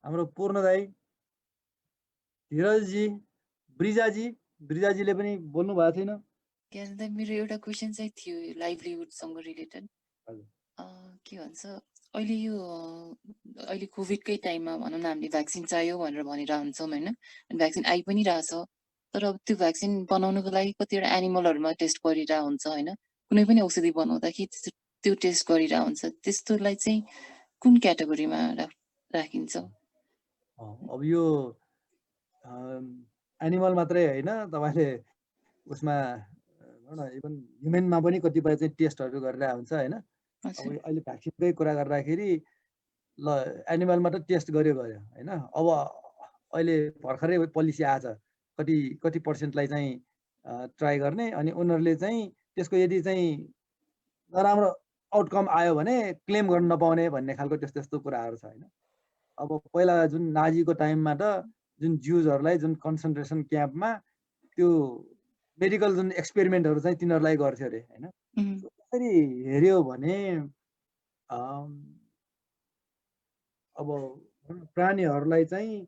A: हाम्रो पूर्ण दाई, धीरजजी, ब्रिजाजीले पनि बोल्नु भएको छैन।
D: मेरो एउटा क्वेसन चाहिँ थियो लाइभलीहुडसँग रिलेटेड। के भन्छ अहिले यो अहिले कोभिडकै टाइममा भनौँ न हामीले भ्याक्सिन चाहियो भनेर भनिरहन्छौँ होइन, भ्याक्सिन आइ पनि रहेछ। तर अब त्यो भ्याक्सिन बनाउनुको लागि कतिवटा एनिमलहरूमा टेस्ट गरिरहेको हुन्छ होइन, कुनै पनि औषधि बनाउँदाखेरि त्यो टेस्ट गरिरहेको हुन्छ, त्यस्तोलाई चाहिँ कुन क्याटेगोरीमा राखिन्छ?
A: अब यो एनिमल मात्रै होइन, तपाईँले उसमा इभन ह्युमेनमा पनि कतिपय चाहिँ टेस्टहरू गरिरहेको हुन्छ होइन। अब अहिले भ्याक्सिनकै कुरा गर्दाखेरि ल एनिमलमा त टेस्ट गर्यो होइन। अब अहिले भर्खरै पोलिसी आएछ कति पर्सेन्टलाई चाहिँ ट्राई गर्ने, अनि उनीहरूले चाहिँ त्यसको यदि चाहिँ नराम्रो आउटकम आयो भने क्लेम गर्न नपाउने भन्ने खालको त्यस्तो कुराहरू छ होइन। अब पहिला जुन नाजीको टाइममा त जुन ज्युजहरूलाई जुन कन्सन्ट्रेसन क्याम्पमा त्यो मेडिकल जुन एक्सपेरिमेन्टहरू चाहिँ तिनीहरूलाई गर्थ्यो अरे होइन। त्यसरी हेऱ्यो भने अब प्राणीहरूलाई चाहिँ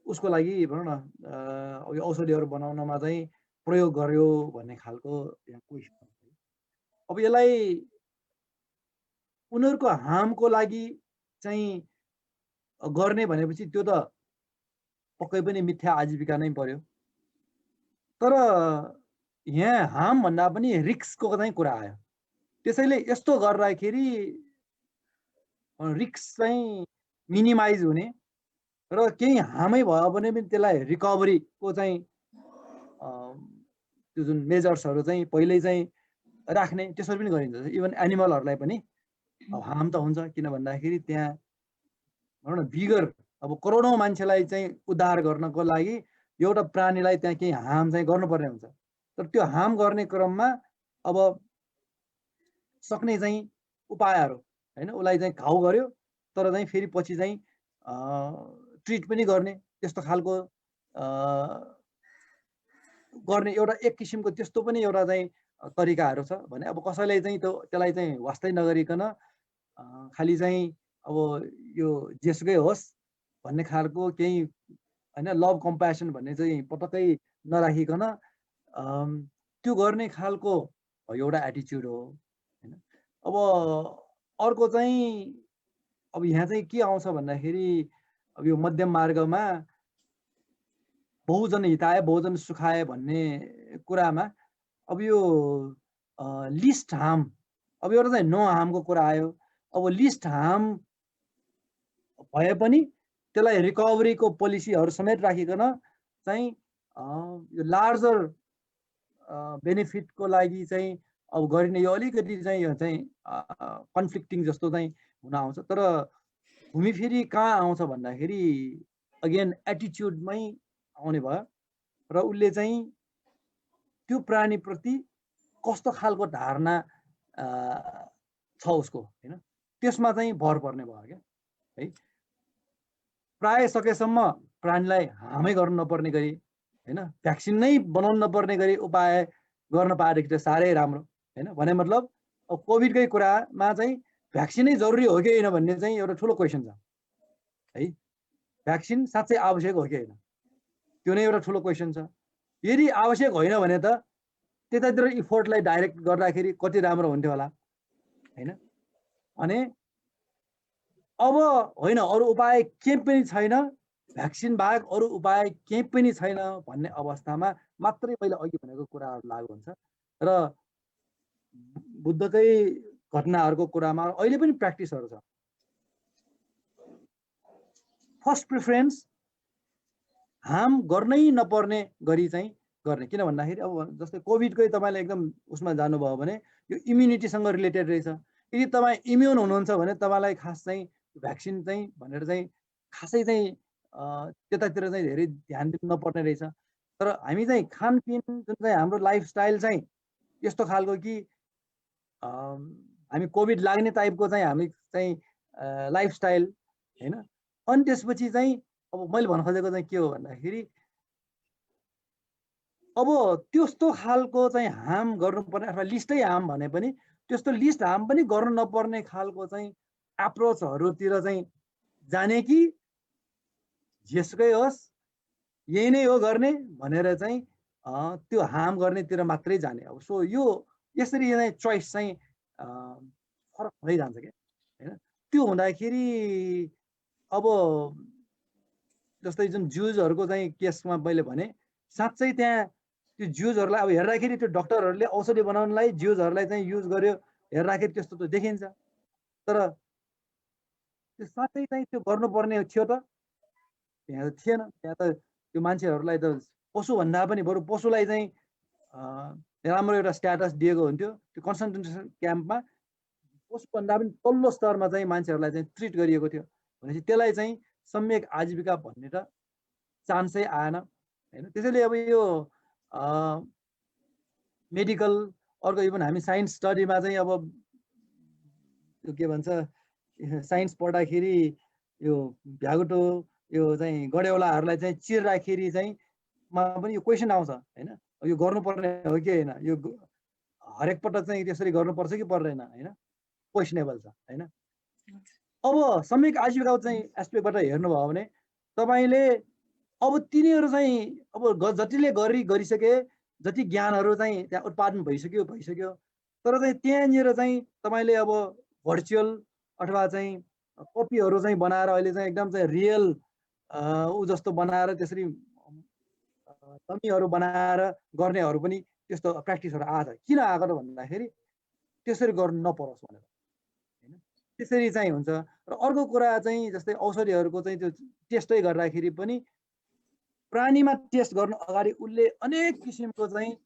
A: उसको लागि भनौँ न औषधिहरू बनाउनमा चाहिँ प्रयोग गर्यो भन्ने खालको यहाँ क्वेसन। अब यसलाई उनीहरूको हार्मको लागि चाहिँ गर्ने भनेपछि त्यो त पक्कै पनि मिथ्या आजीविका नै पर्यो। तर यहाँ हार्म भन्दा पनि रिस्कको चाहिँ कुरा आयो। त्यसैले यस्तो गर्दाखेरि रिस्क चाहिँ मिनिमाइज हुने र केही हार्मै भयो भने पनि त्यसलाई रिकभरीको चाहिँ त्यो जुन मेजर्सहरू चाहिँ पहिल्यै चाहिँ राख्ने, त्यसरी पनि गरिन्छ। इभन एनिमलहरूलाई पनि हार्म त हुन्छ, किन भन्दाखेरि त्यहाँ भनौँ न बिगर अब करोडौँ मान्छेलाई चाहिँ उद्धार गर्नको लागि एउटा प्राणीलाई त्यहाँ केही हार्म चाहिँ गर्नुपर्ने हुन्छ। तर त्यो हार्म गर्ने क्रममा अब सक्ने चाहिँ उपायहरू होइन, उसलाई चाहिँ घाउ गर्यो तर चाहिँ फेरि पछि चाहिँ ट्रिट पनि गर्ने, त्यस्तो खालको गर्ने एउटा एक किसिमको त्यस्तो पनि एउटा चाहिँ तरिकाहरू छ भने अब कसैले चाहिँ त्यसलाई चाहिँ वास्तै नगरिकन खालि चाहिँ अब यो जेसुकै होस् भन्ने खालको केही होइन लभ कम्प्यासन भन्ने चाहिँ पटक्कै नराखिकन त्यो गर्ने खालको एउटा एटिच्युड हो होइन। अब अर्को चाहिँ अब यहाँ चाहिँ के आउँछ भन्दाखेरि अब यो मध्यम मार्गमा बहुजन हिताय बहुजन सुखाय भन्ने कुरामा अब यो लिस्ट हार्म, अब एउटा चाहिँ नो हार्मको कुरा आयो। अब लिस्ट हार्म भए पनि त्यसलाई रिकभरीको पोलिसीहरू समेत राखिकन चाहिँ यो लार्जर बेनिफिटको लागि चाहिँ अब गरिने यो अलिकति चाहिँ यो चाहिँ कन्फ्लिक्टिङ जस्तो चाहिँ हुन आउँछ। तर घुमिफिरी कहाँ आउँछ भन्दाखेरि अगेन एटिच्युडमै आउने भयो र उसले चाहिँ त्यो प्राणीप्रति कस्तो खालको धारणा छ उसको होइन, त्यसमा चाहिँ भर पर्ने भयो क्या है। प्राय सकेसम्म प्राणीलाई हार्मै गर्नु नपर्ने गरी होइन, भ्याक्सिन नै बनाउनु नपर्ने गरी उपाय गर्न पाएदेखि त साह्रै राम्रो होइन। भने मतलब अब कोभिडकै कुरामा चाहिँ भ्याक्सिनै जरुरी हो कि होइन भन्ने चाहिँ एउटा ठुलो क्वेसन छ है। भ्याक्सिन साँच्चै आवश्यक हो कि होइन, त्यो नै एउटा ठुलो क्वेसन छ। यदि आवश्यक होइन भने त त्यतातिर इफोर्टलाई डाइरेक्ट गर्दाखेरि कति राम्रो हुन्थ्यो होला होइन। अनि अब होइन अरू उपाय केही पनि छैन, भ्याक्सिन बाहेक अरू उपाय केही पनि छैन भन्ने अवस्थामा मात्रै मैले अघि भनेको कुराहरू लागु हुन्छ। र बुद्धकै घटनाहरूको कुरामा अहिले पनि प्र्याक्टिसहरू छ। फर्स्ट प्रिफरेन्स हार्म गर्नै नपर्ने गरी चाहिँ गर्ने, किन भन्दाखेरि अब जस्तै कोभिडकै तपाईँले एकदम उसमा जानुभयो भने यो इम्युनिटीसँग रिलेटेड रहेछ। यदि तपाईँ इम्युन हुनुहुन्छ भने तपाईँलाई खास चाहिँ भ्याक्सिन चाहिँ भनेर चाहिँ खासै चाहिँ त्यतातिर चाहिँ धेरै ध्यान दिनु नपर्ने रहेछ। तर हामी चाहिँ खानपिन जुन चाहिँ हाम्रो लाइफस्टाइल चाहिँ यस्तो खालको कि हामी कोभिड लाग्ने टाइपको चाहिँ हामी चाहिँ लाइफस्टाइल होइन। अनि त्यसपछि चाहिँ अब मैले भन्न खोजेको चाहिँ के हो भन्दाखेरि अब त्यस्तो खालको चाहिँ हार्म गर्नुपर्ने अथवा लिस्टै हार्म भने पनि त्यस्तो लिस्ट हार्म पनि गर्नु नपर्ने खालको चाहिँ एप्रोचहरूतिर चाहिँ जाने कि जेसुकै होस् यही नै हो गर्ने भनेर चाहिँ त्यो हार्म गर्नेतिर मात्रै जाने। अब सो यो यसरी चाहिँ चोइस चाहिँ फरक हुँदै जान्छ क्या होइन। त्यो हुँदाखेरि अब जस्तै जुन ज्युजहरूको चाहिँ केसमा मैले भने साँच्चै त्यहाँ त्यो ज्युजहरूलाई अब हेर्दाखेरि त्यो डक्टरहरूले औषधि बनाउनलाई ज्युजहरूलाई चाहिँ युज गर्यो हेर्दाखेरि त्यस्तो त देखिन्छ, तर त्यो साँच्चै चाहिँ त्यो गर्नुपर्ने थियो त? त्यहाँ त थिएन। त्यहाँ त त्यो मान्छेहरूलाई त पशुभन्दा पनि बरु पशुलाई चाहिँ राम्रो एउटा स्ट्याटस दिएको हुन्थ्यो। त्यो कन्सन्ट्रेसन क्याम्पमा पशुभन्दा पनि तल्लो स्तरमा चाहिँ मान्छेहरूलाई चाहिँ ट्रिट गरिएको थियो भनेपछि त्यसलाई चाहिँ सम्यक आजीविका भन्ने त चान्सै आएन होइन। त्यसैले अब यो मेडिकल अर्को इभन हामी साइन्स स्टडीमा चाहिँ अब यो के भन्छ साइन्स पढ्दाखेरि यो भ्यागुटो यो चाहिँ गडेउलाहरूलाई चाहिँ चिर्दाखेरि चाहिँ मा पनि यो क्वेसन आउँछ होइन, यो गर्नुपर्ने हो कि होइन, यो हरेक पटक चाहिँ त्यसरी गर्नुपर्छ कि पर्दैन होइन, क्वेसनेबल छ होइन। अब सम्यक आजीविका चाहिँ एस्पेक्टबाट हेर्नुभयो भने तपाईँले अब तिनीहरू चाहिँ अब जतिले गरिसके जति ज्ञानहरू चाहिँ त्यहाँ उत्पादन भइसक्यो तर चाहिँ त्यहाँनिर चाहिँ तपाईँले अब भर्चुअल अथवा चाहिँ कपीहरू चाहिँ बनाएर अहिले चाहिँ एकदम चाहिँ रियल ऊ जस्तो बनाएर त्यसरी डमीहरू बनाएर गर्नेहरू पनि त्यस्तो प्र्याक्टिसहरू आएको छ। किन आएको त भन्दाखेरि त्यसरी गर्नु नपरोस् भनेर होइन, त्यसरी चाहिँ हुन्छ। र अर्को कुरा चाहिँ जस्तै औषधिहरूको चाहिँ त्यो टेस्टै गर्दाखेरि पनि प्राणीमा टेस्ट गर्नु अगाडि उसले अनेक किसिमको चाहिँ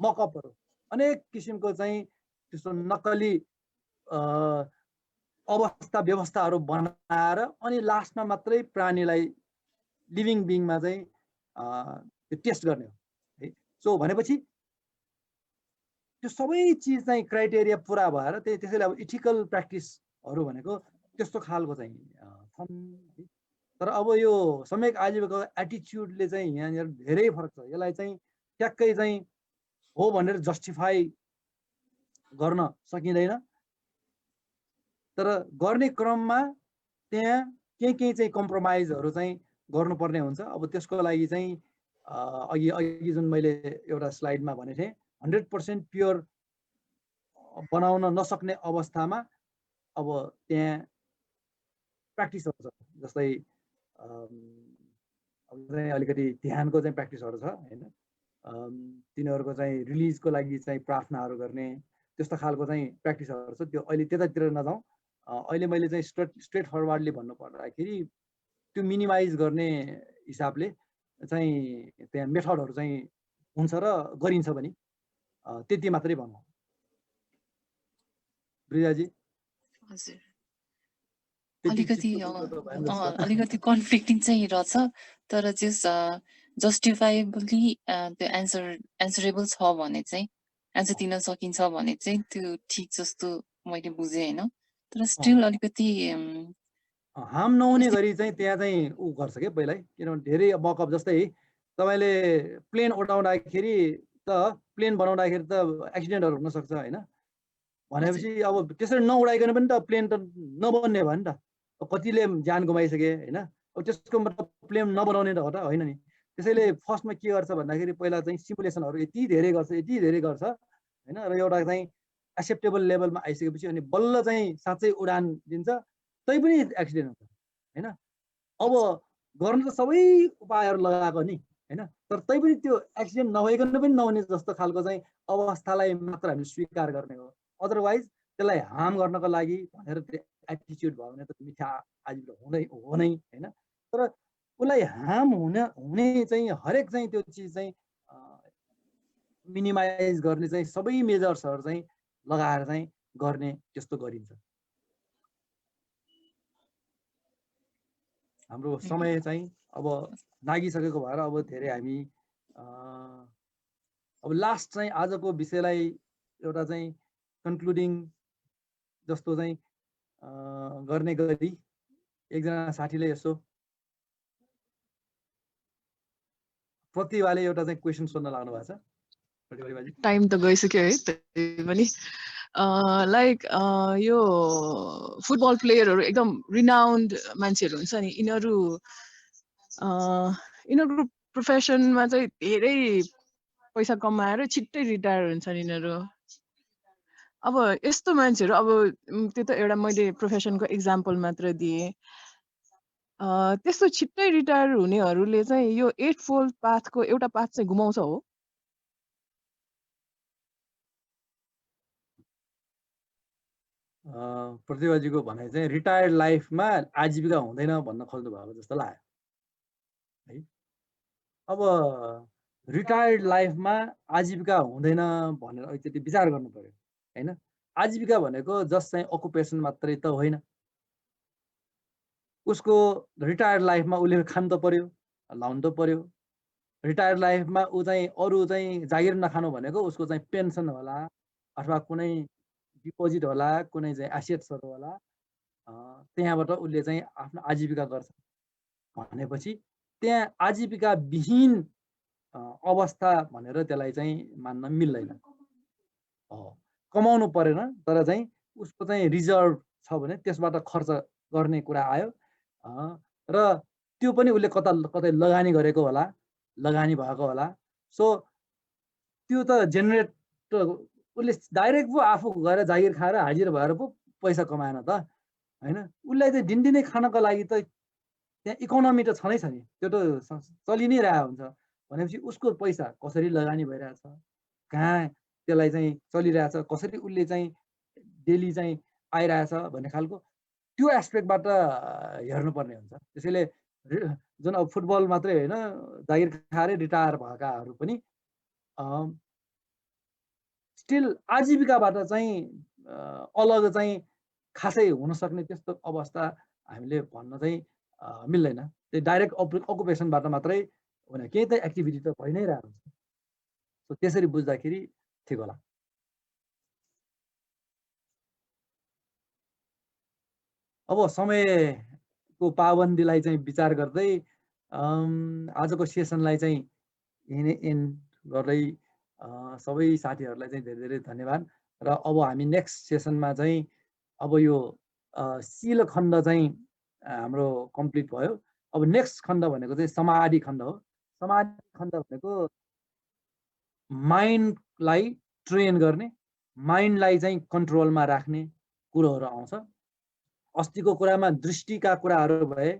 A: मकअपहरू अनेक किसिमको चाहिँ त्यस्तो नक्कली अवस्था व्यवस्थाहरू बनाएर अनि लास्टमा मात्रै प्राणीलाई लिभिङ बिङमा चाहिँ त्यो टेस्ट गर्ने हो है। सो भनेपछि त्यो सबै चिज चाहिँ क्राइटेरिया पुरा भएर त्यसैले अब इथिकल प्र्याक्टिसहरू भनेको त्यस्तो खालको चाहिँ छन्। तर अब यो सम्यक आजीविका एटिच्युडले चाहिँ यहाँनिर धेरै फरक छ। यसलाई चाहिँ ट्याक्कै चाहिँ हो भनेर जस्टिफाई गर्न सकिँदैन, तर गर्ने क्रममा त्यहाँ केही चाहिँ कम्प्रोमाइजहरू चाहिँ गर्नुपर्ने हुन्छ। अब त्यसको लागि चाहिँ अघि जुन मैले एउटा स्लाइडमा भनेको थिएँ 100% प्योर बनाउन नसक्ने अवस्थामा अब त्यहाँ प्र्याक्टिसहरू छ। जस्तै अब चाहिँ अलिकति ध्यानको चाहिँ प्र्याक्टिसहरू छ होइन, तिनीहरूको चाहिँ रिलिजको लागि चाहिँ प्रार्थनाहरू गर्ने त्यस्तो खालको चाहिँ प्र्याक्टिसहरू छ। त्यो अहिले त्यतातिर नजाउँ, अहिले मैले चाहिँ स्ट्रेट फरवर्डली भन्नु पर्दाखेरि त्यो मिनिमाइज गर्ने हिसाबले चाहिँ त्यहाँ मेथडहरू चाहिँ हुन्छ र गरिन्छ पनि, त्यति मात्रै भनौँ। ब्रिजाजी
D: हजुर अलिकति कन्फ्लिक्टिङ चाहिँ रहेछ, तर जस जस्टिफाएबली त्यो एन्सरेबल छ भने चाहिँ एन्सर दिन सकिन्छ भने चाहिँ त्यो ठिक जस्तो मैले बुझेँ होइन। तर स्टिल अलिकति
A: हार्म नहुने गरी चाहिँ त्यहाँ चाहिँ ऊ गर्छ क्या पहिल्यै, किनभने धेरै मकअप जस्तै तपाईँले प्लेन उडाउँदाखेरि त प्लेन बनाउँदाखेरि त एक्सिडेन्टहरू हुनसक्छ होइन, भनेपछि अब त्यसरी नउडाइकन पनि त प्लेन त नबन्ने भयो नि त। कतिले ज्यान गुमाइसके होइन, अब त्यसको मतलब प्लेन नबनाउने त हो त होइन नि। त्यसैले फर्स्टमा के गर्छ भन्दाखेरि पहिला चाहिँ सिमुलेसनहरू यति धेरै गर्छ होइन, र एउटा चाहिँ एक्सेप्टेबल लेभलमा आइसकेपछि अनि बल्ल चाहिँ साँच्चै उडान दिन्छ, तै पनि एक्सिडेन्ट हुन्छ होइन। अब गर्न त सबै उपायहरू लगाएको नि होइन, तर तै पनि त्यो एक्सिडेन्ट नभइकन पनि नहुने जस्तो खालको चाहिँ अवस्थालाई मात्र हामीले स्वीकार गर्ने हो। अदरवाइज त्यसलाई हार्म गर्नको लागि भनेर त्यो एटिच्युड भयो भने त मिठा आजीविका हो नै होइन। तर उसलाई हार्म हुने चाहिँ हरेक चाहिँ त्यो चिज चाहिँ मिनिमाइज गर्ने चाहिँ सबै मेजर्सहरू चाहिँ लगाएर चाहिँ गर्ने त्यस्तो गरिन्छ। हाम्रो समय चाहिँ अब नागिसकेको भएर अब धेरै हामी अब लास्ट चाहिँ आजको विषयलाई एउटा चाहिँ कन्क्लुडिङ जस्तो चाहिँ गर्ने गरी एकजना साथीले यसो प्रतिभाले एउटा चाहिँ क्वेसन सोध्न लाग्नु भएको छ।
E: टाइम त गइसक्यो है, त्यही पनि लाइक यो फुटबल प्लेयरहरू एकदम रिनाउन्ड मान्छेहरू हुन्छ नि, यिनीहरूको प्रोफेसनमा चाहिँ धेरै पैसा कमाएर छिट्टै रिटायर हुन्छन् यिनीहरू। अब यस्तो मान्छेहरू अब त्यो त एउटा मैले प्रोफेसनको एक्जाम्पल मात्र दिएँ। त्यस्तो छिट्टै रिटायर हुनेहरूले चाहिँ यो 8 फोल्ड पाथको एउटा पाथ चाहिँ गुमाउँछ हो?
A: प्रतिभाजीको भनाइ चाहिँ रिटायर्ड लाइफमा आजीविका हुँदैन भन्न खोज्नु भएको जस्तो लाग्यो है। अब रिटायर्ड लाइफमा आजीविका हुँदैन भनेर एकचोटि विचार गर्नु पर्यो होइन। आजीविका भनेको जस्ट चाहिँ अकुपेसन मात्रै त होइन। उसको रिटायर्ड लाइफमा उसले खानु त पर्यो, लाउनु त पर्यो। रिटायर्ड लाइफमा ऊ चाहिँ अरू चाहिँ जागिर नखानु भनेको उसको चाहिँ पेन्सन होला अथवा कुनै डिपोजिट होला, कुनै चाहिँ एसेट्सहरू होला, त्यहाँबाट उसले चाहिँ आफ्नो आजीविका गर्छ भनेपछि त्यहाँ आजीविका विहीन अवस्था भनेर त्यसलाई चाहिँ मान्न मिल्दैन। कमाउनु परेन तर चाहिँ उसको चाहिँ रिजर्भ छ भने त्यसबाट खर्च गर्ने कुरा आयो र त्यो पनि उसले कता कतै लगानी गरेको होला, लगानी भएको होला। सो त्यो त जेनेरेट उसले डाइरेक्ट पो आफू गएर जागिर खाएर हाजिर भएर पो पैसा कमाएन त होइन। उसलाई चाहिँ दिनदिनै खानको लागि त त्यहाँ इकोनोमी त छँदै छ नि, त्यो त चलि नै रहेको हुन्छ भनेपछि उसको पैसा कसरी लगानी भइरहेछ, कहाँ त्यसलाई चाहिँ चलिरहेछ, कसरी उसले चाहिँ डेली चाहिँ आइरहेछ भन्ने खालको त्यो एस्पेक्टबाट हेर्नुपर्ने हुन्छ। त्यसैले जुन अब फुटबल मात्रै होइन, जागिर खाएर रिटायर भएकाहरू पनि स्टिल आजीविकाबाट चाहिँ अलग चाहिँ खासै हुन सक्ने त्यस्तो अवस्था हामीले भन्न चाहिँ मिल्दैन। त्यो डाइरेक्ट अकुपेसनबाट मात्रै होइन, केही त एक्टिभिटी त भइ नै रहेको हुन्छ। सो त्यसरी बुझ्दाखेरि ठिक होला। अब समयको पाबन्दीलाई चाहिँ विचार गर्दै आजको सेसनलाई चाहिँ एन्ड गर्दै सबै साथीहरूलाई चाहिँ धेरै धेरै धन्यवाद। र अब हामी नेक्स्ट सेसनमा चाहिँ अब यो शील खण्ड चाहिँ हाम्रो कम्प्लिट भयो। अब नेक्स्ट खण्ड भनेको चाहिँ समाधि खण्ड हो। समाधि खण्ड भनेको माइन्डलाई ट्रेन गर्ने, माइन्डलाई चाहिँ कन्ट्रोलमा राख्ने कुरोहरू आउँछ। अस्तिको कुरामा दृष्टिका कुराहरू भए,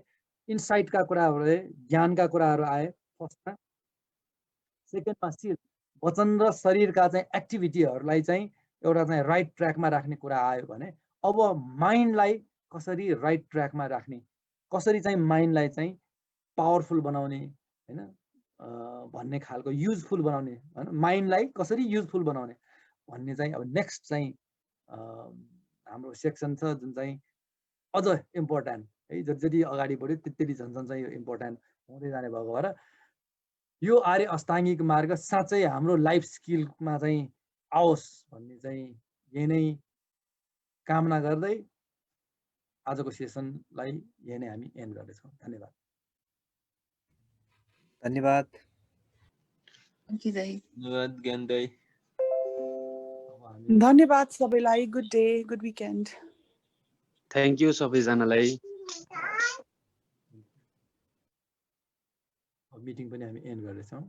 A: इन्साइटका कुराहरू भए, ज्ञानका कुराहरू आए फर्स्टमा। सेकेन्डमा शील, वचन र शरीरका चाहिँ एक्टिभिटीहरूलाई चाहिँ एउटा चाहिँ राइट ट्र्याकमा राख्ने कुरा आयो भने अब माइन्डलाई कसरी राइट ट्र्याकमा राख्ने, कसरी चाहिँ माइन्डलाई चाहिँ पावरफुल बनाउने होइन भन्ने खालको युजफुल बनाउने होइन, माइन्डलाई कसरी युजफुल बनाउने भन्ने चाहिँ अब नेक्स्ट चाहिँ हाम्रो सेक्सन छ जुन चाहिँ अझ इम्पोर्टेन्ट है। जति जति अगाडि बढ्यो त्यति झन् चाहिँ यो इम्पोर्टेन्ट हुँदै जाने भएको भएर यो आर्य अष्टाङ्गिक मार्ग साँच्चै हाम्रो लाइफ स्किलमा चाहिँ आओस् भन्ने चाहिँ यही नै कामना गर्दै आजको सेसनलाई यही नै हामी एन्ड गर्दैछौँ। धन्यवाद।
C: धन्यवाद।
F: धन्यवाद ज्ञान दाइ।
B: धन्यवाद सबैलाई। Good day, good weekend.
G: Thank you सबैजनालाई।
A: मिटिङ पनि हामी एन्ड गर्दैछौँ।